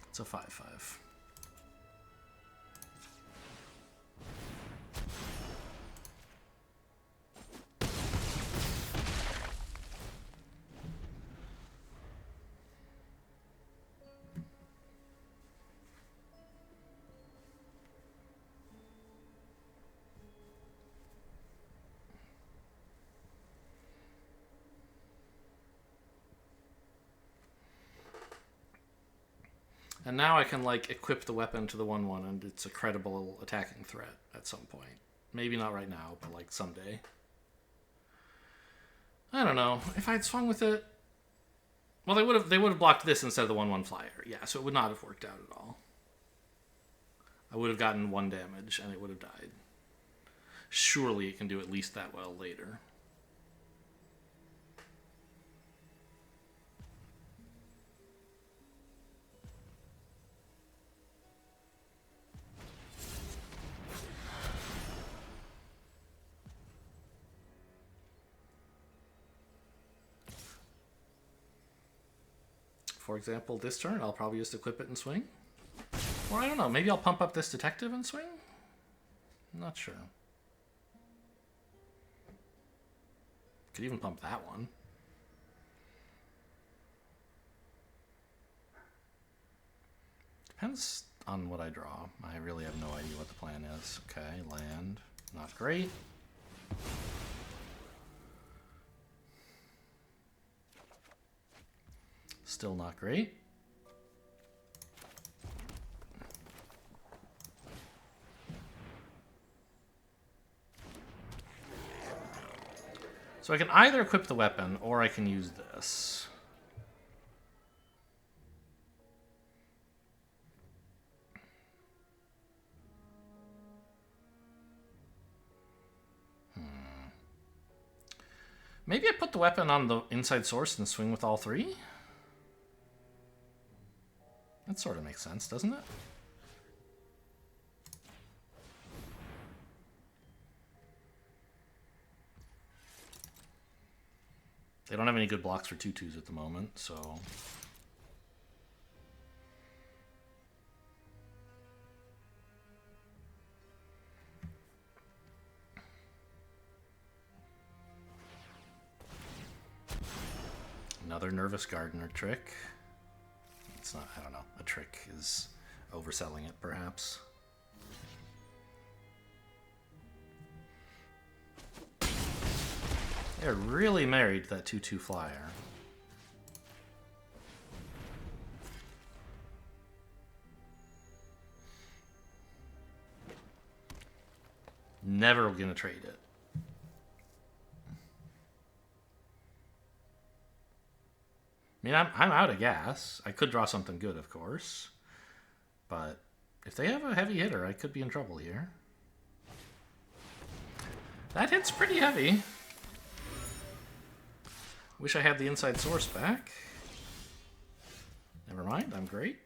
It's a 5/5. And now I can, like, equip the weapon to the 1/1, and it's a credible attacking threat at some point. Maybe not right now, but, like, someday. I don't know. If I had swung with it... Well, they would have blocked this instead of the 1/1 flyer. Yeah, so it would not have worked out at all. I would have gotten 1 damage, and it would have died. Surely it can do at least that well later. For example, this turn, I'll probably just equip it and swing. Or I don't know, maybe I'll pump up this detective and swing? I'm not sure. Could even pump that one. Depends on what I draw. I really have no idea what the plan is. Okay, land. Not great. Still not great. So I can either equip the weapon or I can use this. Maybe I put the weapon on the inside source and swing with all 3? That sort of makes sense, doesn't it? They don't have any good blocks for 2/2s at the moment, so... Another Nervous Gardener trick. It's not, I don't know, a trick is overselling it, perhaps. They're really married to that 2/2 flyer. Never gonna trade it. mean, I'm out of gas. I could draw something good, of course. But if they have a heavy hitter, I could be in trouble here. That hit's pretty heavy. Wish I had the inside source back. Never mind, I'm great.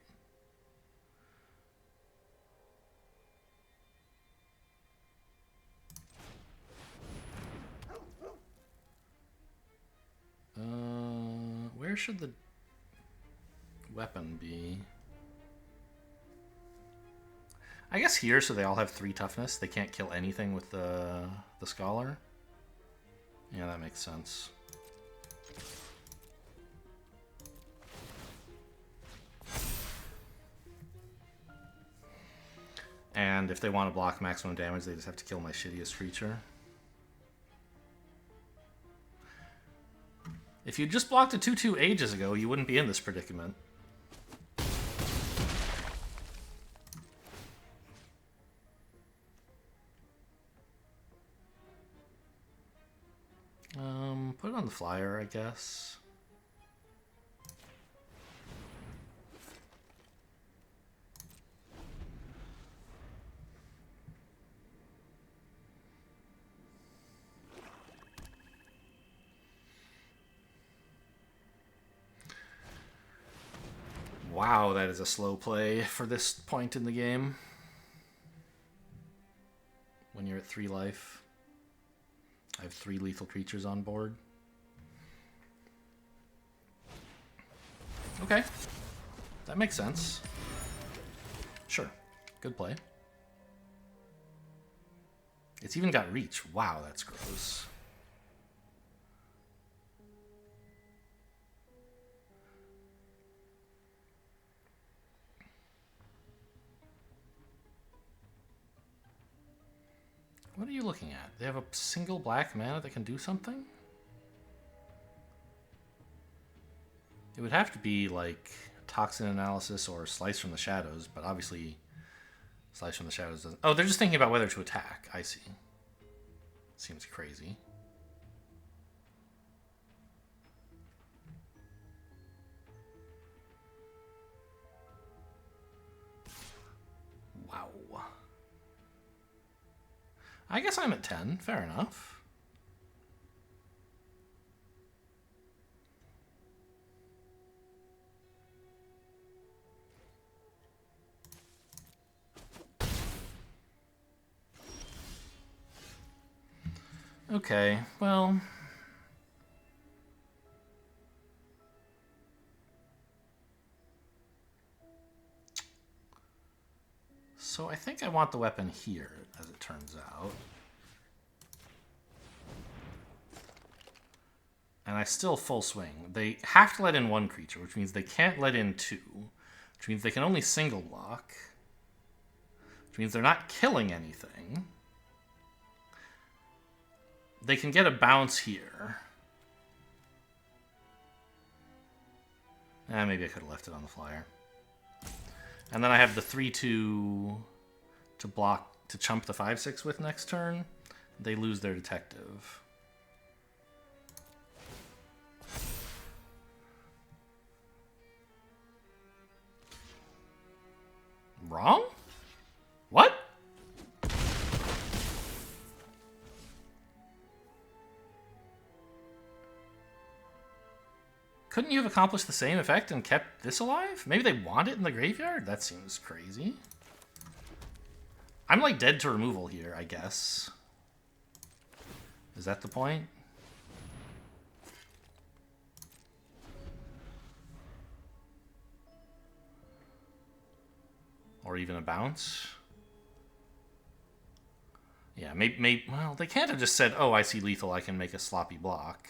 Where should the weapon be? I guess here, so they all have 3 toughness. They can't kill anything with the scholar. Yeah, that makes sense. And if they want to block maximum damage, they just have to kill my shittiest creature. If you just blocked a 2/2 ages ago, you wouldn't be in this predicament. Put it on the flyer, I guess. Wow, that is a slow play for this point in the game. When you're at 3 life. I have 3 lethal creatures on board. Okay. That makes sense. Sure. Good play. It's even got reach. Wow, that's gross. What are you looking at? They have a single black mana that can do something? It would have to be like Toxin Analysis or Slice from the Shadows, but obviously Slice from the Shadows doesn't... Oh, they're just thinking about whether to attack. I see. Seems crazy. Wow. I guess I'm at 10. Fair enough. Okay, well... So I think I want the weapon here, as it turns out. And I still full swing. They have to let in 1 creature, which means they can't let in 2. Which means they can only single block. Which means they're not killing anything. They can get a bounce here. Maybe I could have left it on the flyer. And then I have the 3/2 to block, to chump the 5/6 with next turn. They lose their detective. Wrong? What? Couldn't you have accomplished the same effect and kept this alive? Maybe they want it in the graveyard? That seems crazy. I'm like dead to removal here, I guess. Is that the point? Or even a bounce? Yeah, maybe, well, they can't have just said, oh, I see lethal, I can make a sloppy block.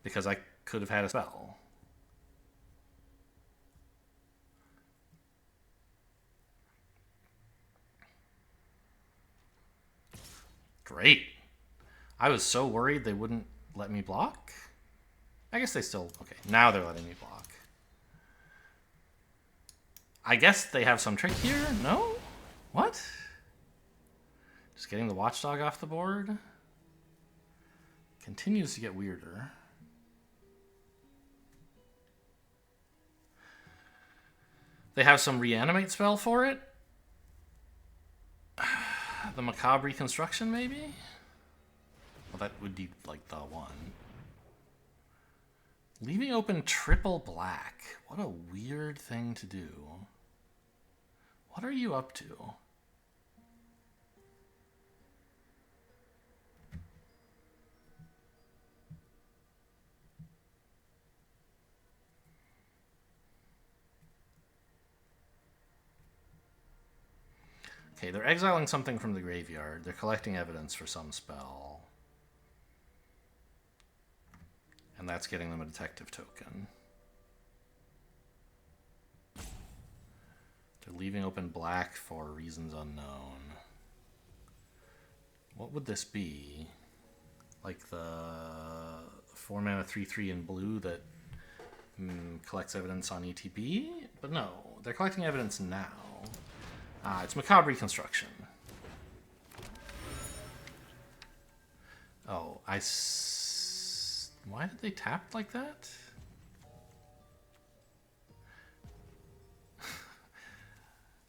Because I could have had a spell. Great. I was so worried they wouldn't let me block. I guess they still... Okay, now they're letting me block. I guess they have some trick here? No? What? Just getting the Watchdog off the board? Continues to get weirder. They have some reanimate spell for it. The Macabre Reconstruction, maybe? Well, that would be like the one. Leaving open triple black. What a weird thing to do. What are you up to? Okay, they're exiling something from the graveyard. They're collecting evidence for some spell. And that's getting them a detective token. They're leaving open black for reasons unknown. What would this be? Like the 4-mana 3/3 in blue that collects evidence on ETB? But no, they're collecting evidence now. It's Macabre Reconstruction. Oh, why did they tap like that?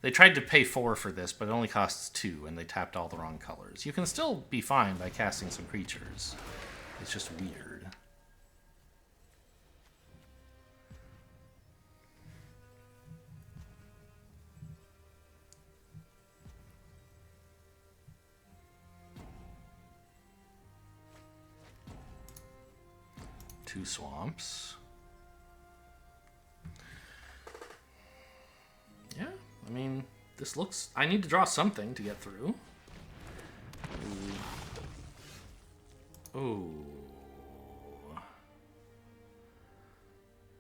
They tried to pay 4 for this, but it only costs 2, and they tapped all the wrong colors. You can still be fine by casting some creatures. It's just weird. Two swamps. Yeah, I mean, this looks... I need to draw something to get through. Ooh. Ooh.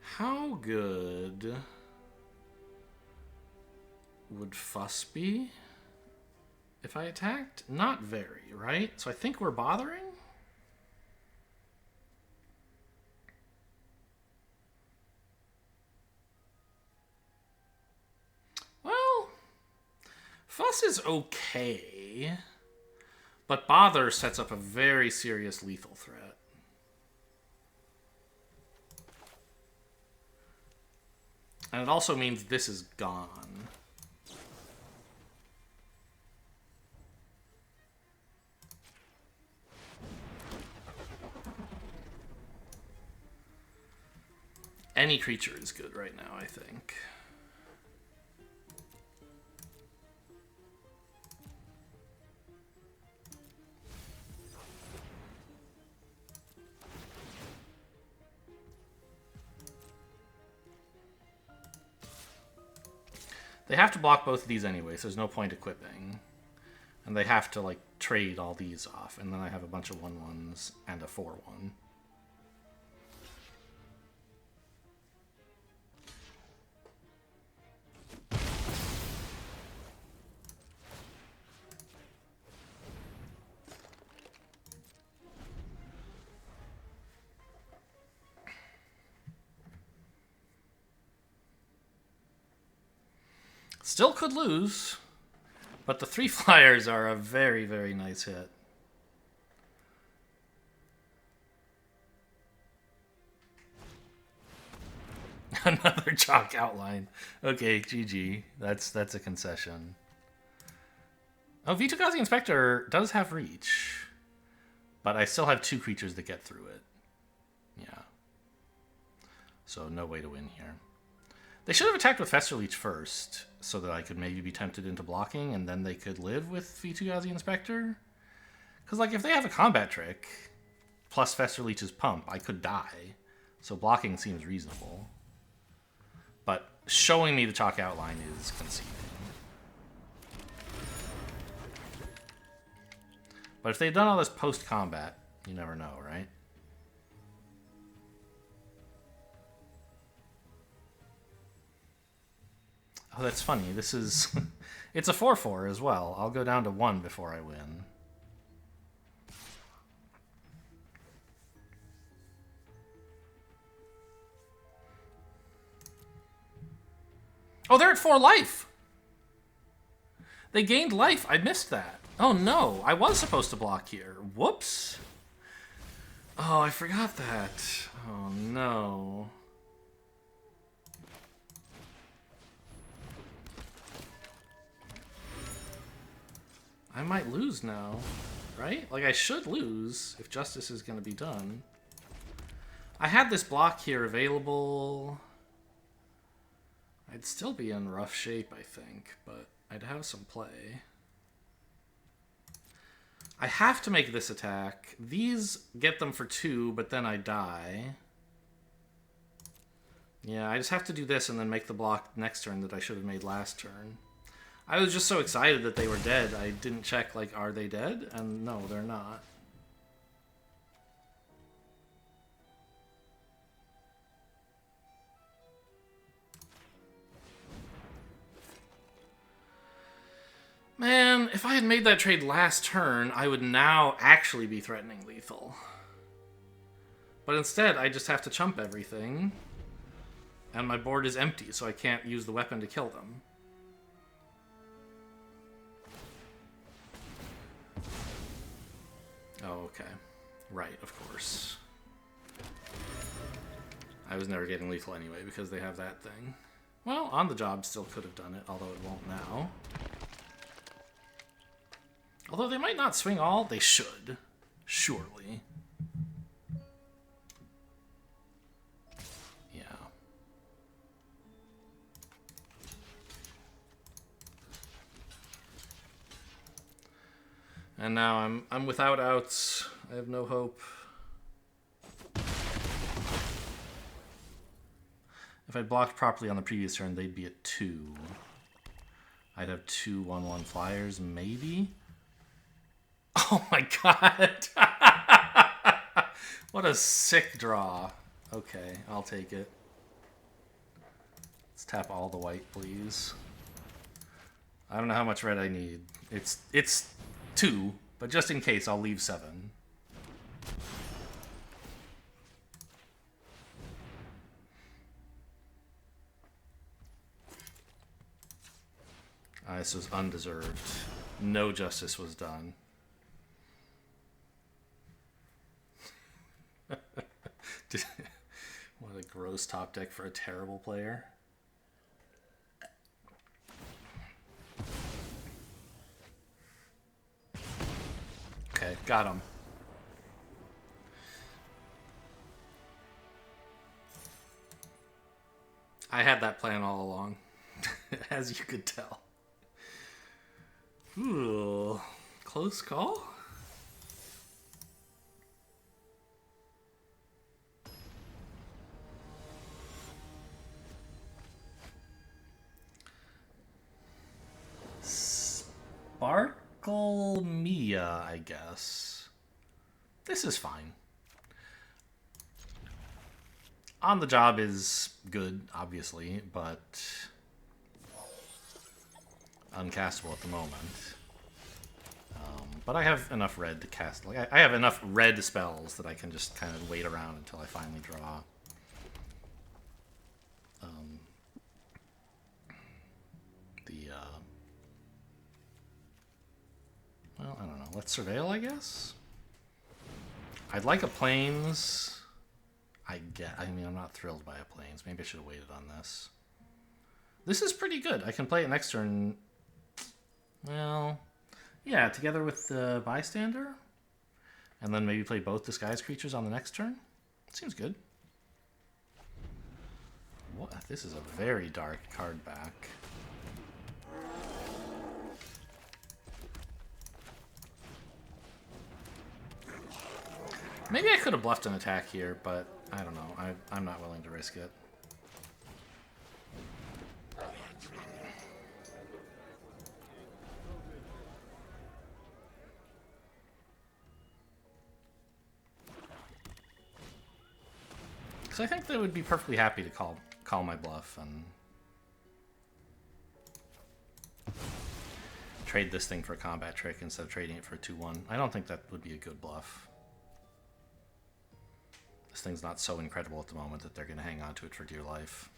How good would Fuss be if I attacked? Not very, right? So I think we're bothering? Fuss is okay, but Bother sets up a very serious lethal threat. And it also means this is gone. Any creature is good right now, I think. They have to block both of these anyway, so there's no point equipping. And they have to, like, trade all these off. And then I have a bunch of 1/1s and a 4/1. Still could lose, but the 3 flyers are a very, very nice hit. Another chalk outline. Okay, GG. That's a concession. Oh, Vitugazi Inspector does have reach, but I still have 2 creatures that get through it. Yeah. So no way to win here. They should have attacked with Festerleech first, so that I could maybe be tempted into blocking, and then they could live with Vitugazi Inspector. Because, like, if they have a combat trick, plus Festerleech's pump, I could die. So blocking seems reasonable. But showing me the chalk outline is conceding. But if they've done all this post-combat, you never know, right? Oh, that's funny. This is... it's a 4/4 as well. I'll go down to 1 before I win. Oh, they're at 4 life! They gained life. I missed that. Oh, no. I was supposed to block here. Whoops. Oh, I forgot that. Oh, no. I might lose now, right? Like, I should lose if justice is going to be done. I had this block here available. I'd still be in rough shape, I think, but I'd have some play. I have to make this attack. These get them for 2, but then I die. Yeah, I just have to do this and then make the block next turn that I should have made last turn. I was just so excited that they were dead. I didn't check, like, are they dead? And no, they're not. Man, if I had made that trade last turn, I would now actually be threatening lethal. But instead, I just have to chump everything. And my board is empty, so I can't use the weapon to kill them. Oh, okay. Right, of course. I was never getting lethal anyway because they have that thing. Well, On the Job still could have done it, although it won't now. Although they might not swing all, they should. Surely. Yeah. And now I'm without outs. I have no hope. If I'd blocked properly on the previous turn, they'd be at 2. I'd have 2 1/1 flyers, maybe? Oh my god! What a sick draw. Okay, I'll take it. Let's tap all the white, please. I don't know how much red I need. It's 2, but just in case, I'll leave 7. This was undeserved. No justice was done. What a gross top deck for a terrible player. Okay, got him. I had that plan all along, as you could tell. Ooh, close call? Sparkle Mia, I guess. This is fine. On the Job is good, obviously, but uncastable at the moment. But I have enough red to cast. Like I have enough red spells that I can just kind of wait around until I finally draw. Well, I don't know. Let's surveil, I guess. I'd like a plains. I mean, I'm not thrilled by a plains. Maybe I should have waited on this. This is pretty good. I can play it next turn. Well, yeah, together with the bystander. And then maybe play both disguise creatures on the next turn. Seems good. What? This is a very dark card back. Maybe I could have bluffed an attack here, but I don't know. I'm not willing to risk it. Because I think they would be perfectly happy to call my bluff and trade this thing for a combat trick instead of trading it for a 2/1. I don't think that would be a good bluff. This thing's not so incredible at the moment that they're going to hang on to it for dear life.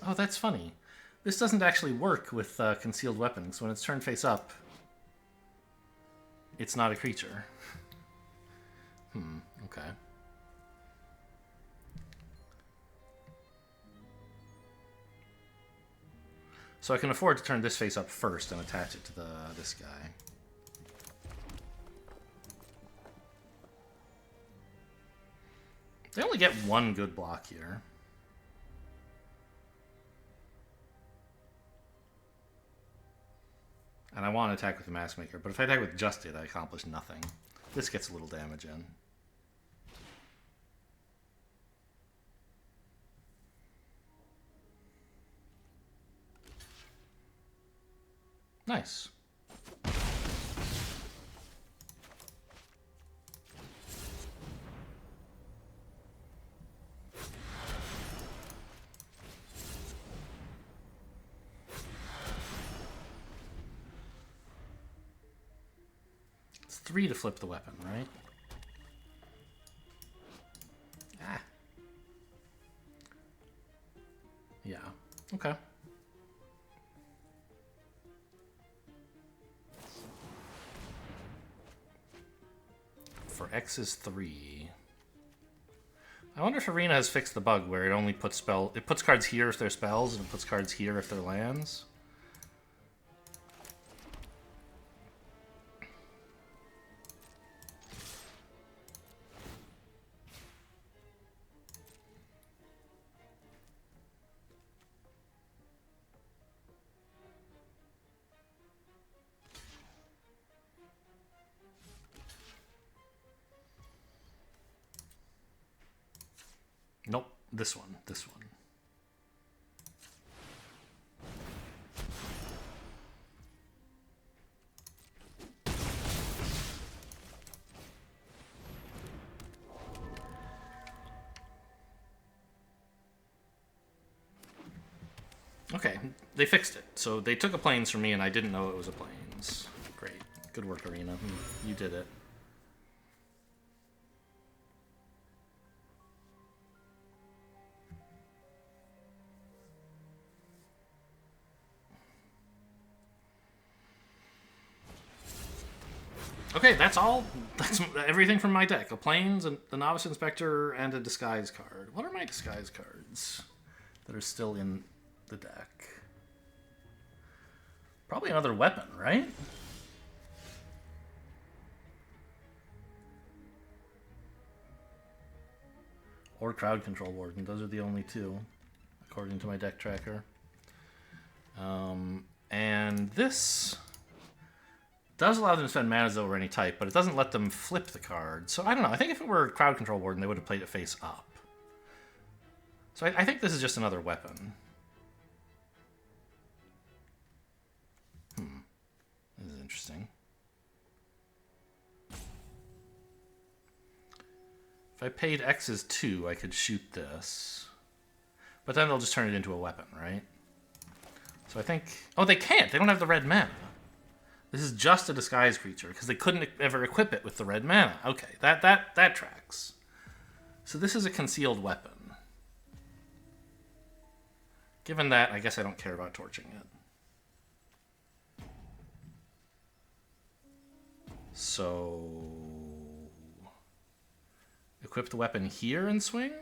Oh, that's funny. This doesn't actually work with concealed weapons. When it's turned face up, it's not a creature. Okay. So I can afford to turn this face up first and attach it to this guy. They only get one good block here. And I want to attack with the Mask Maker, but if I attack with just it, I accomplish nothing. This gets a little damage in. Nice. It's 3 to flip the weapon, right? Ah. Yeah. Okay. For X is 3. I wonder if Arena has fixed the bug where it only puts it puts cards here if they're spells and it puts cards here if they're lands. Nope, this one. Okay, they fixed it. So they took a Plains from me and I didn't know it was a Plains. Great. Good work, Arena. You did it. Okay, that's all. That's everything from my deck. A Plains, the Novice Inspector, and a Disguise card. What are my Disguise cards that are still in the deck? Probably another weapon, right? Or Crowd Control Warden. Those are the only two, according to my deck tracker. And this does allow them to spend mana over any type, but it doesn't let them flip the card. So I don't know. I think if it were Crowd Control Warden, they would have played it face up. So I think this is just another weapon. This is interesting. If I paid X as 2, I could shoot this. But then they'll just turn it into a weapon, right? So I think... Oh, they can't! They don't have the red mana. This is just a disguise creature, because they couldn't ever equip it with the red mana. Okay, that tracks. So this is a concealed weapon. Given that, I guess I don't care about torching it. So... equip the weapon here and swing?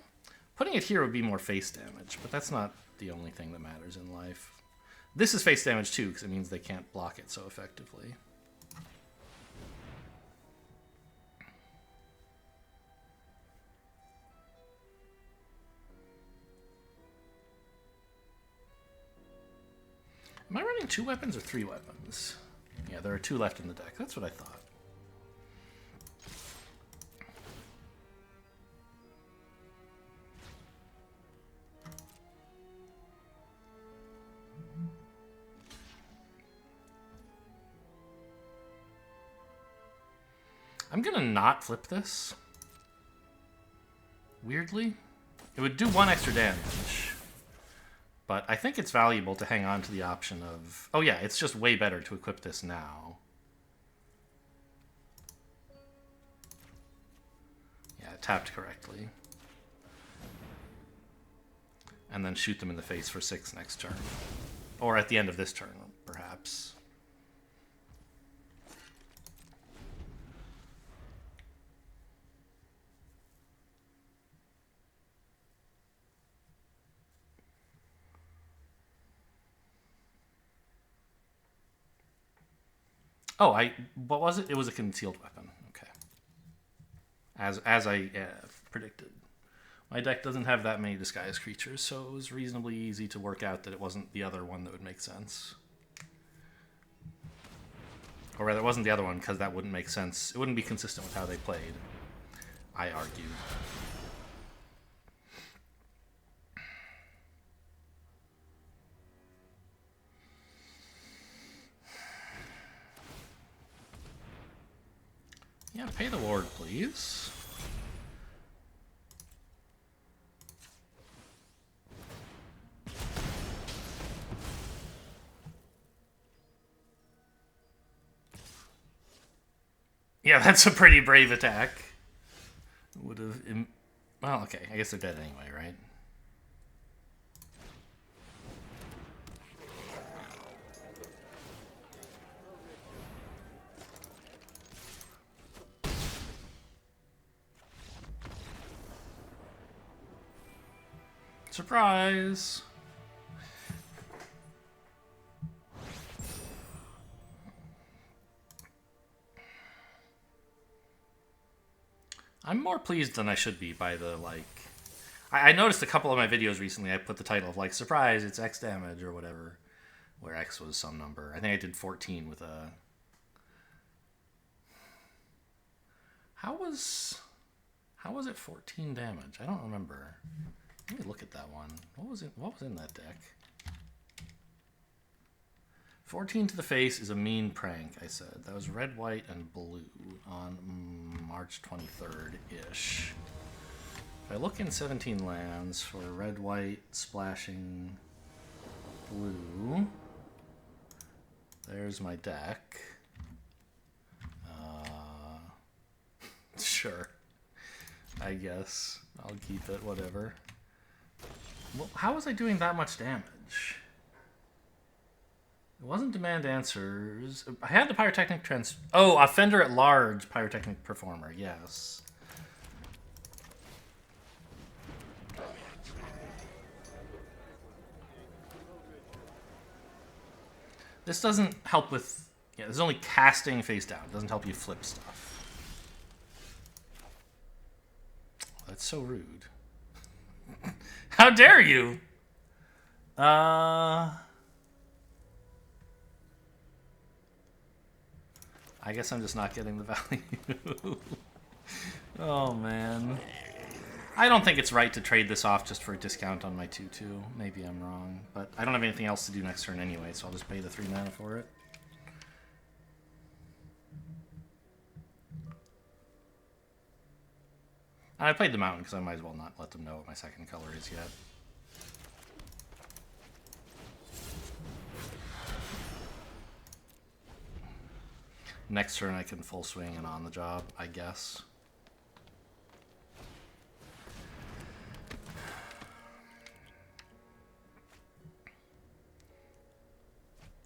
Putting it here would be more face damage, but that's not the only thing that matters in life. This is face damage too, because it means they can't block it so effectively. Am I running 2 weapons or 3 weapons? Yeah, there are 2 left in the deck. That's what I thought. I'm gonna not flip this. Weirdly. It would do 1 extra damage. But I think it's valuable to hang on to the option of... Oh yeah, it's just way better to equip this now. Yeah, it tapped correctly. And then shoot them in the face for 6 next turn. Or at the end of this turn, perhaps. Oh, what was it? It was a concealed weapon. Okay. As I predicted. My deck doesn't have that many disguised creatures, so it was reasonably easy to work out that it wasn't the other one that would make sense. Or rather, it wasn't the other one, because that wouldn't make sense. It wouldn't be consistent with how they played, I argued. Yeah, pay the ward, please. Yeah, that's a pretty brave attack. Would have... Well, okay, I guess they're dead anyway, right? Surprise! I'm more pleased than I should be by the, like... I noticed a couple of my videos recently, I put the title of, like, surprise, it's X damage or whatever. Where X was some number. I think I did 14 with a... How was it 14 damage? I don't remember. Let me look at that one. What was in that deck? 14 to the face is a mean prank, I said. That was red, white, and blue on March 23rd-ish. If I look in 17 lands for red, white, splashing blue, there's my deck. Sure. I guess. I'll keep it, whatever. Well, how was I doing that much damage? It wasn't demand answers. I had the pyrotechnic Oh, offender at large pyrotechnic performer. Yes. This doesn't help with... Yeah, this is only casting face down. It doesn't help you flip stuff. That's so rude. How dare you? I guess I'm just not getting the value. Oh, man. I don't think it's right to trade this off just for a discount on my 2-2. Maybe I'm wrong. But I don't have anything else to do next turn anyway, so I'll just pay the 3 mana for it. And I played the mountain because I might as well not let them know what my second color is yet. Next turn I can full swing and on the job, I guess.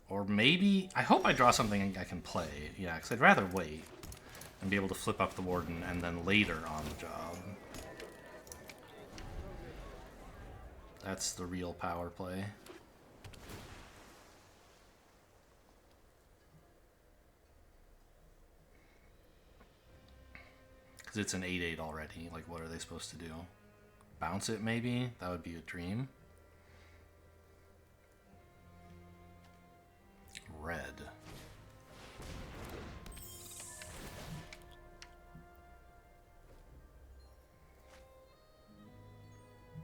Or maybe... I hope I draw something I can play. Yeah, because I'd rather wait and be able to flip up the Warden and then later on the job. That's the real power play. Because it's an 8/8 already. Like, what are they supposed to do? Bounce it, maybe? That would be a dream. Red.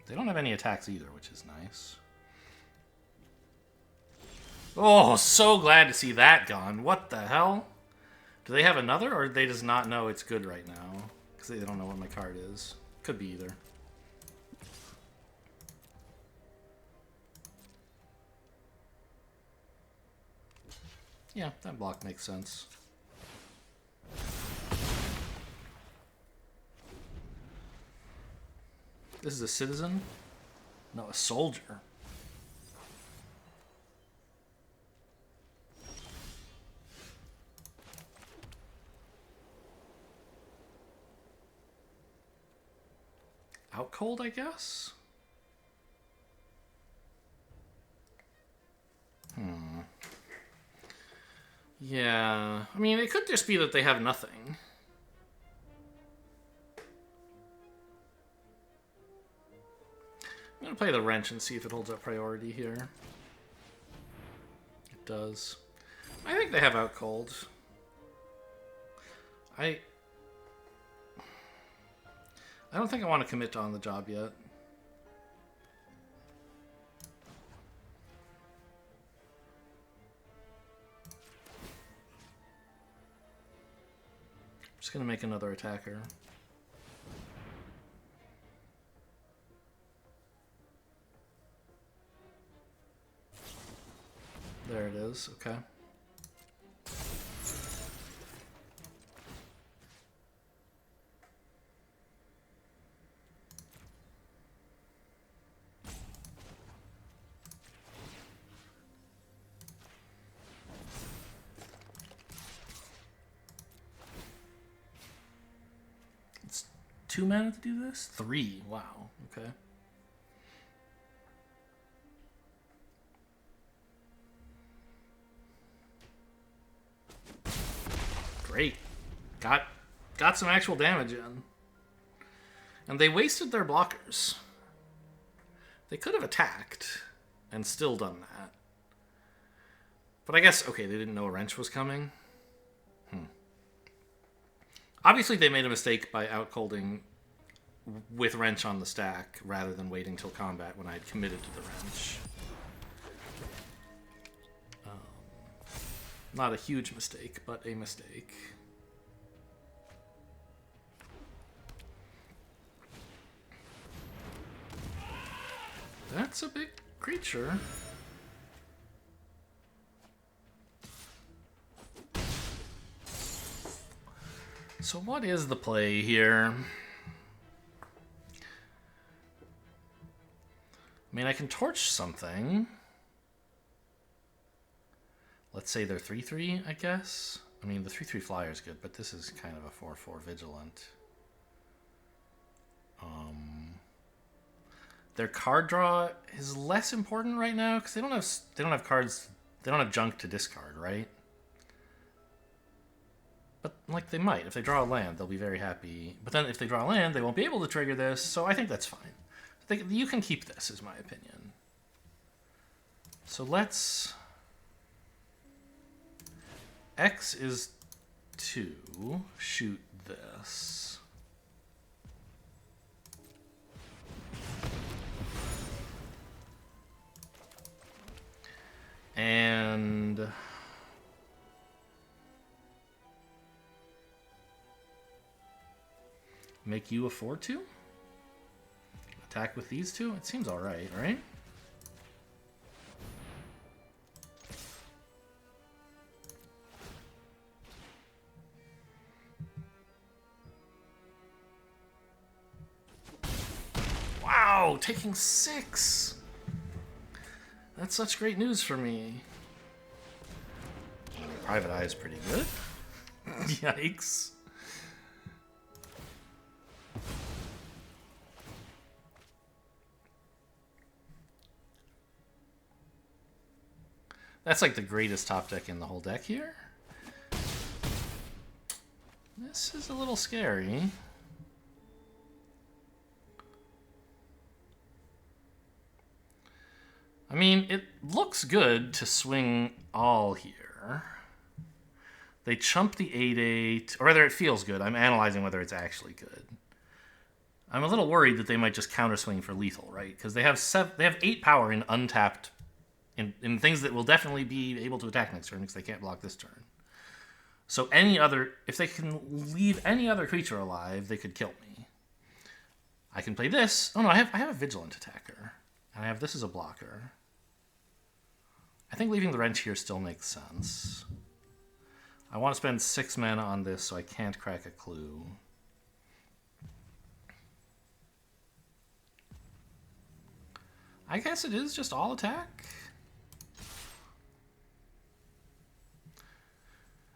They don't have any attacks either, which is nice. Oh, so glad to see that gone. What the hell? Do they have another, or do they just not know it's good right now? Because they don't know what my card is. Could be either. Yeah, that block makes sense. This is a citizen? No, a soldier. Out cold, I guess? Yeah, I mean, it could just be that they have nothing. I'm gonna play the wrench and see if it holds up priority here. It does. I think they have out cold. I don't think I want to commit to on the job yet. I'm just gonna make another attacker. There it is, okay. It's 2 mana to do this? 3, wow, okay. Great. Got some actual damage in. And they wasted their blockers. They could have attacked and still done that. But I guess, okay, they didn't know a wrench was coming. Obviously, they made a mistake by outcolding with wrench on the stack rather than waiting till combat when I had committed to the wrench. Not a huge mistake, but a mistake. That's a big creature. So what is the play here? I mean, I can torch something. Let's say they're 3/3, I guess. I mean, the 3/3 flyer is good, but this is kind of a 4/4 vigilant. Their card draw is less important right now because they don't have cards. They don't have junk to discard, right? But like they might if they draw a land, they'll be very happy. But then if they draw a land, they won't be able to trigger this. So I think that's fine. You can keep this, is my opinion. So let's. X is 2. Shoot this. And make you a 4/2? Attack with these two? It seems alright, right? Wow, taking 6! That's such great news for me. Private Eye is pretty good. Yikes. That's like the greatest top deck in the whole deck here. This is a little scary. I mean, it looks good to swing all here. They chump the 8/8, or rather it feels good. I'm analyzing whether it's actually good. I'm a little worried that they might just counter swing for lethal, right? Because they have 8 power in untapped, in things that will definitely be able to attack next turn because they can't block this turn. So if they can leave any other creature alive, they could kill me. I can play this. Oh no, I have a vigilant attacker. And I have this as a blocker. I think leaving the wrench here still makes sense. I want to spend 6 mana on this so I can't crack a clue. I guess it is just all attack.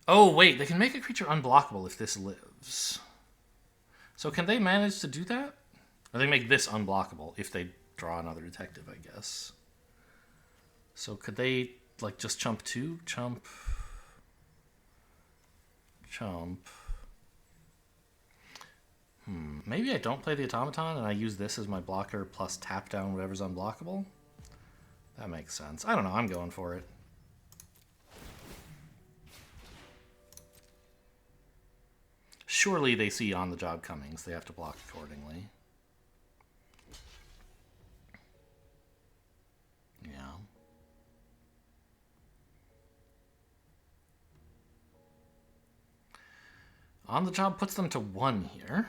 Oh, wait, they can make a creature unblockable if this lives. So can they manage to do that? Or they make this unblockable if they draw another detective, I guess. So could they, like, just chump 2? Chump. Chump. Maybe I don't play the automaton and I use this as my blocker plus tap down whatever's unblockable. That makes sense. I don't know. I'm going for it. Surely they see on the job coming, so they have to block accordingly. Yeah. On the job puts them to 1 here.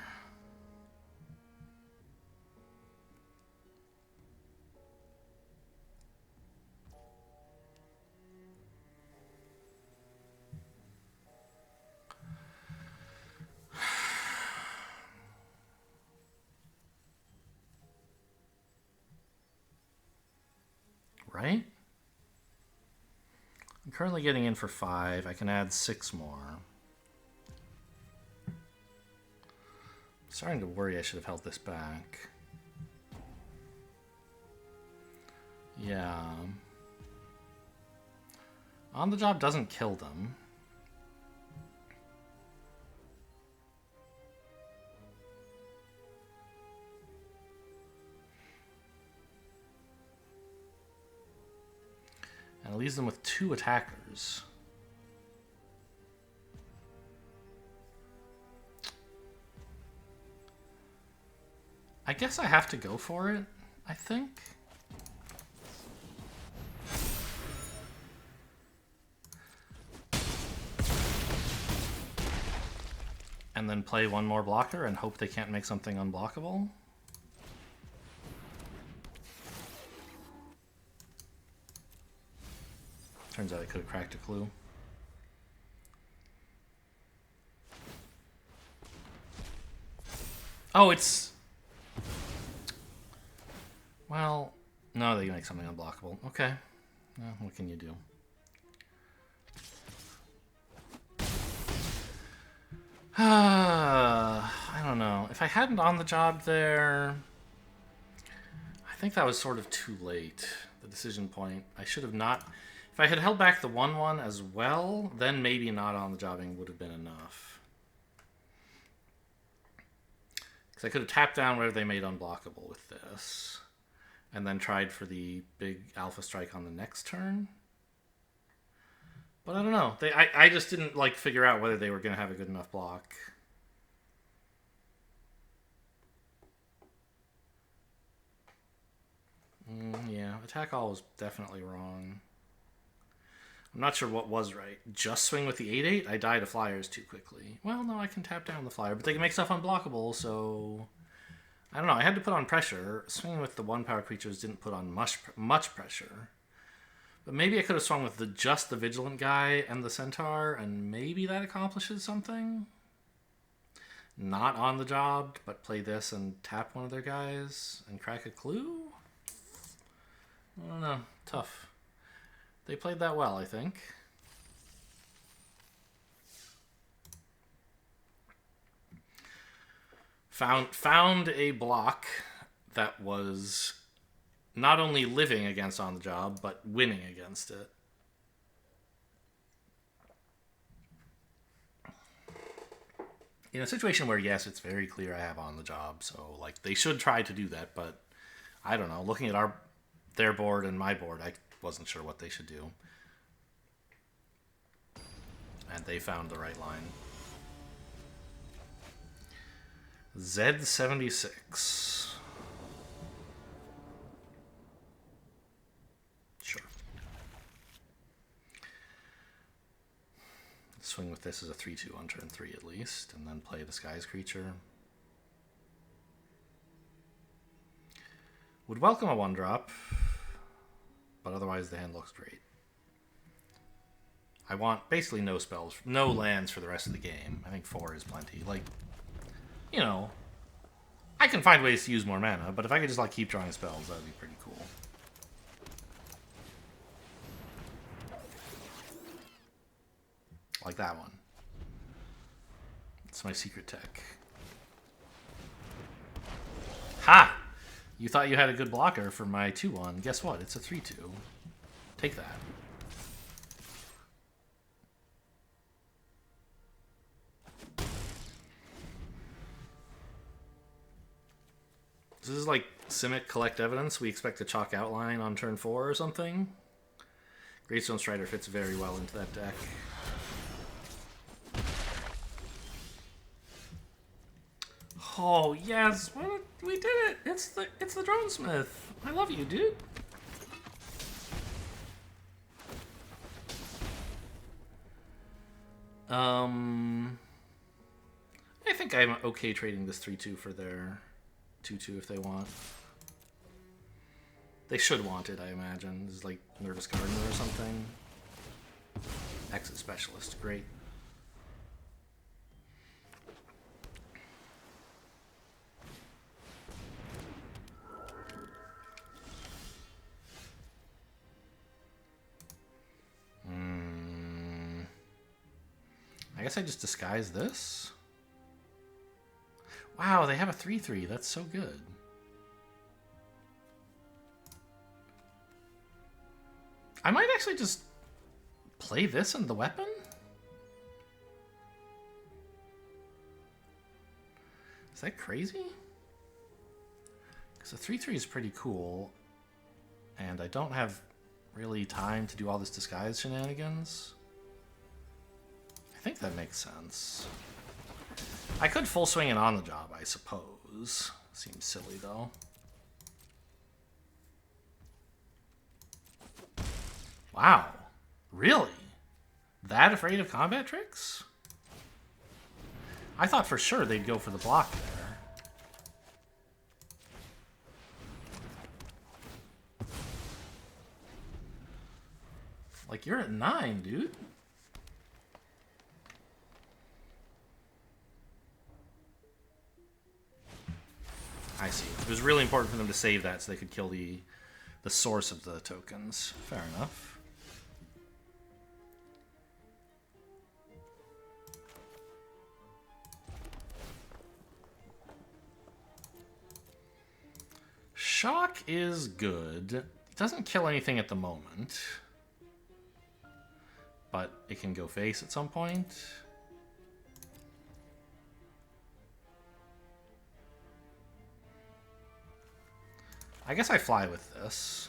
Right? I'm currently getting in for 5. I can add 6 more. Starting to worry I should have held this back. Yeah. On the job doesn't kill them. And it leaves them with 2 attackers. I guess I have to go for it, I think. And then play 1 more blocker and hope they can't make something unblockable. Turns out I could have cracked a clue. Oh, it's... Well, no, they can make something unblockable. Okay. Well, what can you do? I don't know. If I hadn't on the job there... I think that was sort of too late. The decision point. I should have not... If I had held back the 1/1 as well, then maybe not on the jobbing would have been enough. Because I could have tapped down whatever they made unblockable with this. And then tried for the big alpha strike on the next turn. But I don't know. I just didn't like figure out whether they were going to have a good enough block. Yeah, attack all was definitely wrong. I'm not sure what was right. Just swing with the 8/8? I die to flyers too quickly. Well, no, I can tap down the flyer, but they can make stuff unblockable, so... I don't know, I had to put on pressure. Swinging with the 1-power creatures didn't put on much pressure. But maybe I could have swung with just the Vigilant guy and the Centaur, and maybe that accomplishes something? Not on the job, but play this and tap one of their guys and crack a clue? I don't know. Tough. They played that well, I think. Found a block that was not only living against on the job, but winning against it. In a situation where, yes, it's very clear I have on the job, so like they should try to do that, but I don't know. Looking at their board and my board, I wasn't sure what they should do. And they found the right line. Z76. Sure. Swing with this as a 3/2 on turn 3 at least, and then play the Sky's creature. Would welcome a 1-drop, but otherwise the hand looks great. I want basically no spells, no lands for the rest of the game. I think 4 is plenty. Like, you know, I can find ways to use more mana, but if I could just like keep drawing spells, that would be pretty cool. Like that one. It's my secret tech. Ha! You thought you had a good blocker for my 2/1. Guess what? It's a 3/2. Take that. This is like Simic collect evidence. We expect a chalk outline on turn 4 or something. Greystone Strider fits very well into that deck. Oh yes, we did it! It's the Drone Smith. I love you, dude. I think I'm okay trading this 3/2 for their 2/2 if they want. They should want it, I imagine. This is like Nervous Gardener or something. Exit Specialist, great. I guess I just disguise this. Wow, they have a 3/3. That's so good. I might actually just play this in the weapon. Is that crazy? Because the 3/3 is pretty cool. And I don't have really time to do all this disguise shenanigans. I think that makes sense. I could full swing it on the job, I suppose. Seems silly, though. Wow. Really? That afraid of combat tricks? I thought for sure they'd go for the block there. Like, you're at 9, dude. I see. It was really important for them to save that so they could kill the source of the tokens. Fair enough. Shock is good. It doesn't kill anything at the moment. But it can go face at some point. I guess I fly with this.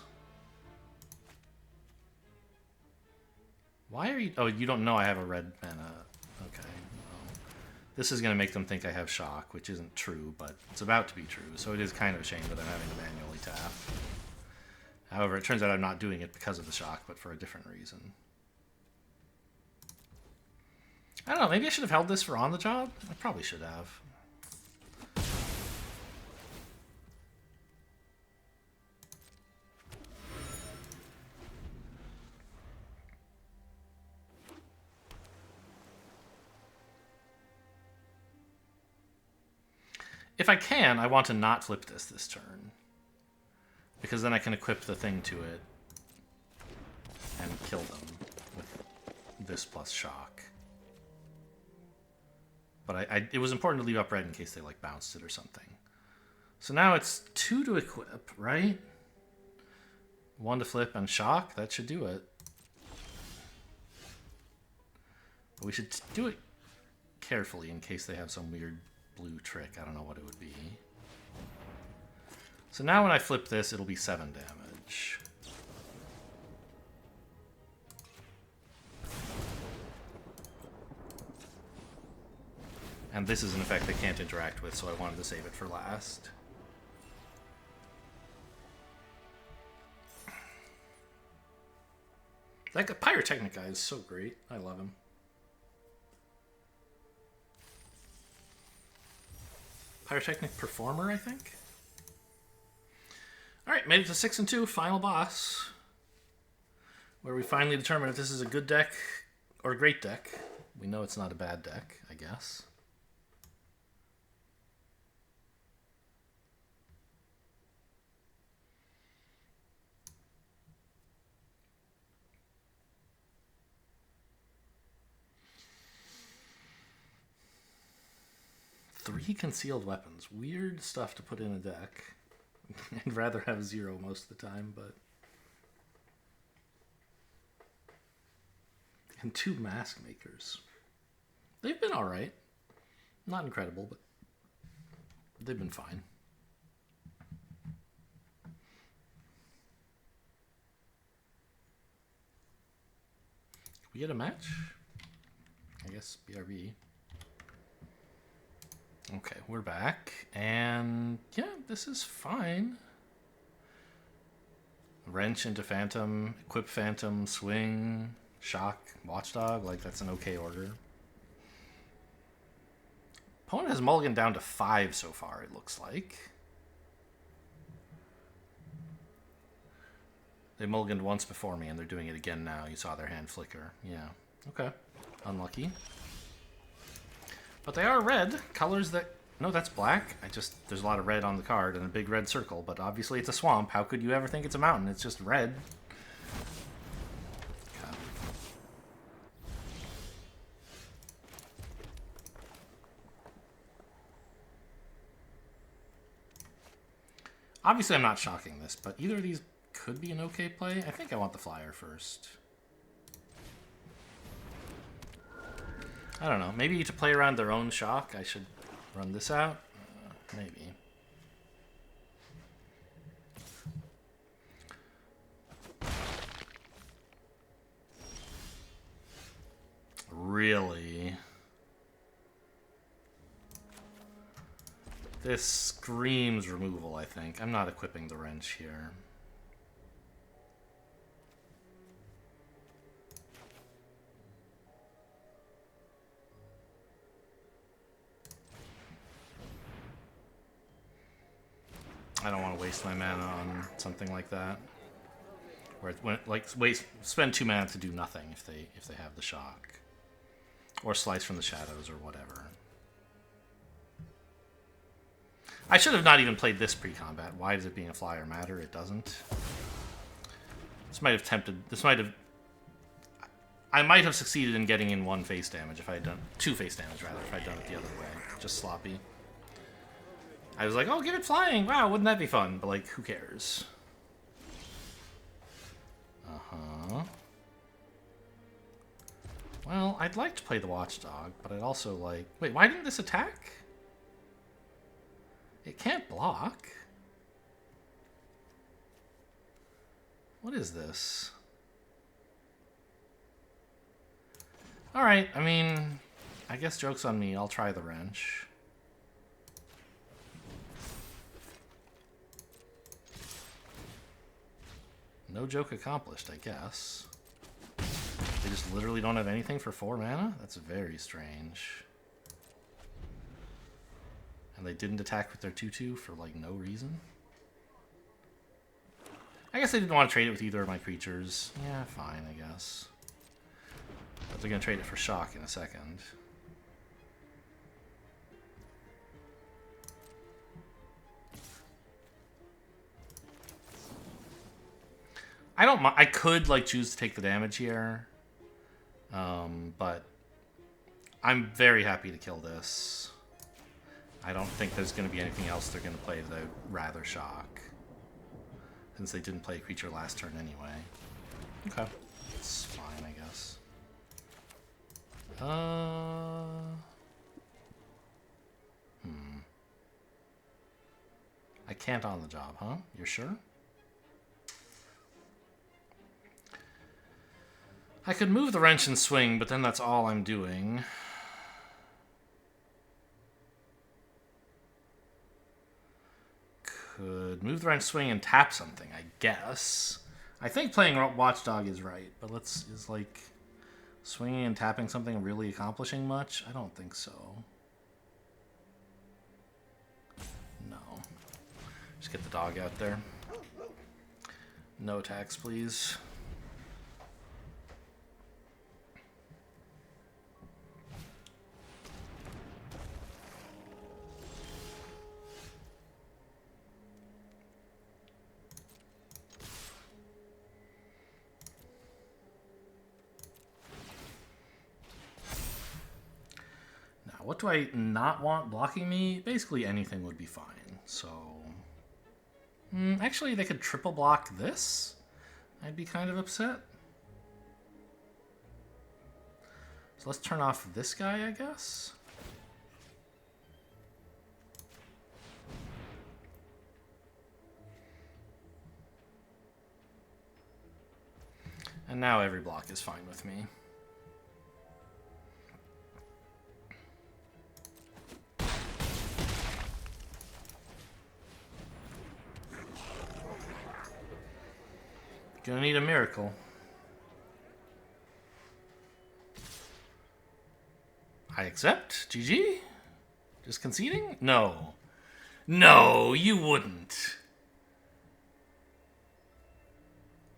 Why are you... Oh, you don't know I have a red mana. Okay. Well, this is going to make them think I have shock, which isn't true, but it's about to be true. So it is kind of a shame that I'm having to manually tap. However, it turns out I'm not doing it because of the shock, but for a different reason. I don't know. Maybe I should have held this for on the job? I probably should have. If I can, I want to not flip this turn. Because then I can equip the thing to it and kill them with this plus shock. But it was important to leave up red in case they like bounced it or something. So now it's 2 to equip, right? 1 to flip and shock. That should do it. But we should do it carefully in case they have some weird blue trick. I don't know what it would be. So now when I flip this, it'll be 7 damage. And this is an effect they can't interact with, so I wanted to save it for last. That Pyrotechnic guy is so great. I love him. Pyrotechnic Performer, I think? Alright, made it to 6 and 2, final boss. Where we finally determine if this is a good deck or a great deck. We know it's not a bad deck, I guess. Three concealed weapons. Weird stuff to put in a deck. I'd rather have 0 most of the time, but... And 2 mask makers. They've been alright. Not incredible, but they've been fine. We get a match? I guess BRB. Okay, we're back. And yeah, this is fine. Wrench into Phantom, equip Phantom, swing, shock, Watchdog. Like, that's an okay order. Opponent has mulliganed down to 5 so far, it looks like. They mulliganed once before me, and they're doing it again now. You saw their hand flicker. Yeah. Okay. Unlucky. But they are red. Colors that... No, that's black. There's a lot of red on the card and a big red circle, but obviously it's a swamp. How could you ever think it's a mountain? It's just red. Okay. Obviously I'm not shocking this, but either of these could be an okay play. I think I want the flyer first. I don't know. Maybe to play around their own shock, I should run this out? Maybe. Really? This screams removal, I think. I'm not equipping the wrench here. I don't want to waste my mana on something like that. Where spend 2 mana to do nothing if they have the shock. Or slice from the shadows or whatever. I should have not even played this pre-combat. Why does it being a flyer matter? It doesn't. This might have I might have succeeded in getting in 1 face damage if I had done 2 face damage rather if I'd done it the other way. Just sloppy. I was like, oh, give it flying. Wow, wouldn't that be fun? But, like, who cares? Uh-huh. Well, I'd like to play the Watchdog, but I'd also like... Wait, why didn't this attack? It can't block. What is this? Alright, I mean... I guess joke's on me. I'll try the wrench. No joke accomplished, I guess. They just literally don't have anything for 4 mana? That's very strange. And they didn't attack with their 2/2 for, like, no reason? I guess they didn't want to trade it with either of my creatures. Yeah, fine, I guess. But they're going to trade it for shock in a second. I could, like, choose to take the damage here. But I'm very happy to kill this. I don't think there's going to be anything else they're going to play that I'd rather shock. Since they didn't play a creature last turn anyway. Okay. It's fine, I guess. I can't on the job, huh? You're sure? I could move the wrench and swing, but then that's all I'm doing. Could move the wrench, swing, and tap something, I guess. I think playing Watchdog is right, but is like swinging and tapping something really accomplishing much? I don't think so. No. Just get the dog out there. No attacks, please. What do I not want blocking me? Basically anything would be fine. So, actually, they could triple block this. I'd be kind of upset. So let's turn off this guy, I guess. And now every block is fine with me. Gonna need a miracle. I accept. GG? Just conceding? No. No, you wouldn't.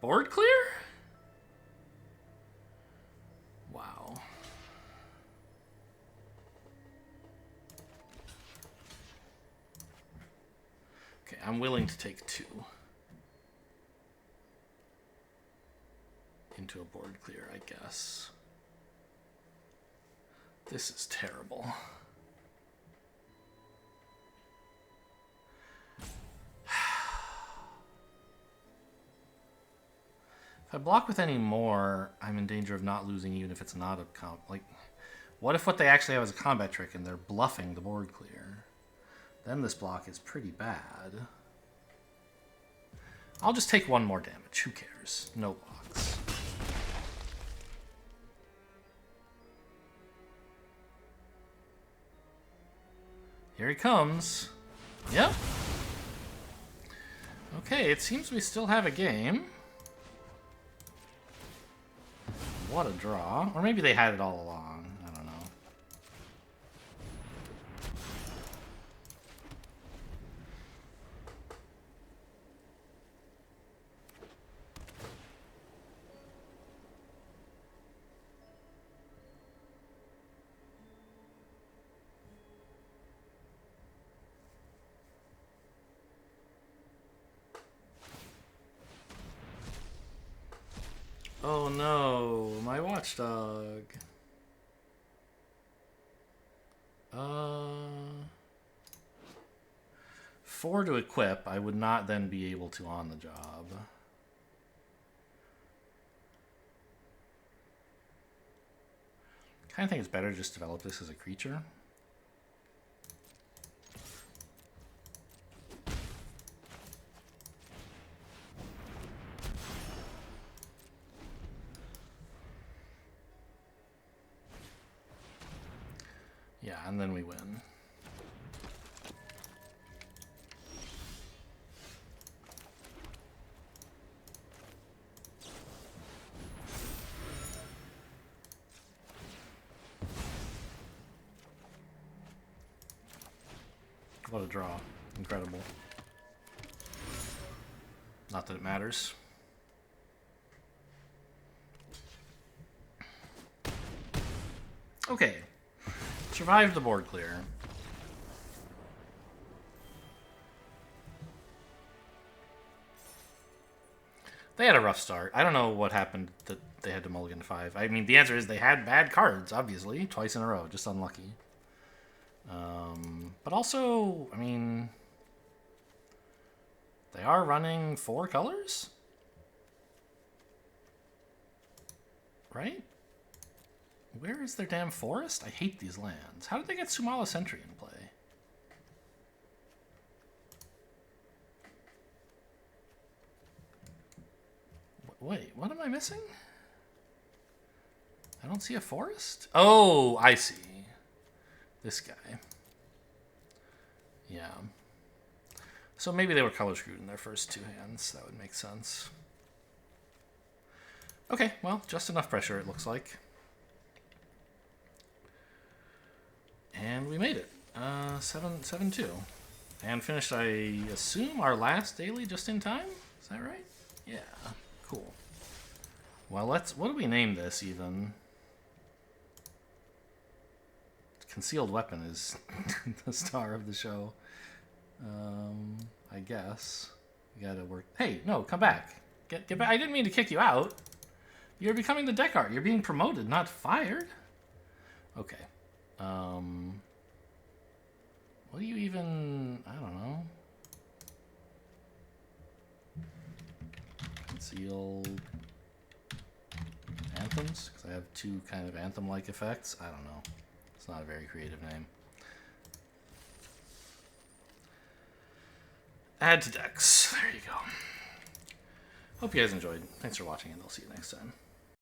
Board clear? Wow. Okay, I'm willing to take 2. Into a board clear, I guess. This is terrible. If I block with any more, I'm in danger of not losing even if it's not a comp. Like, what if what they actually have is a combat trick and they're bluffing the board clear? Then this block is pretty bad. I'll just take 1 more damage. Who cares? No blocks. Here he comes. Yep. Okay, it seems we still have a game. What a draw. Or maybe they had it all along. I don't know. Oh no, my watchdog. 4 to equip. I would not then be able to on the job. Kind of think it's better to just develop this as a creature. Yeah, and then we win. What a draw. Incredible. Not that it matters. Okay. Survived the board clear. They had a rough start. I don't know what happened that they had to mulligan to 5. I mean, the answer is they had bad cards, obviously. Twice in a row. Just unlucky. But also, I mean, they are running 4 colors? Right? Where is their damn forest? I hate these lands. How did they get Sumala Sentry in play? Wait, what am I missing? I don't see a forest? Oh, I see. This guy. Yeah. So maybe they were color screwed in their first 2 hands. That would make sense. Okay, well, just enough pressure, it looks like. And we made it. 7-2. And finished, I assume, our last daily just in time? Is that right? Yeah. Cool. Well, what do we name this, even? Concealed weapon is the star of the show. I guess. We gotta work. Hey, no, come back. Get back. I didn't mean to kick you out. You're becoming the deck art. You're being promoted, not fired. Okay. What do you even... I don't know. Concealed anthems? Because I have 2 kind of anthem-like effects. I don't know. It's not a very creative name. Add to decks. There you go. Hope you guys enjoyed. Thanks for watching, and I'll see you next time.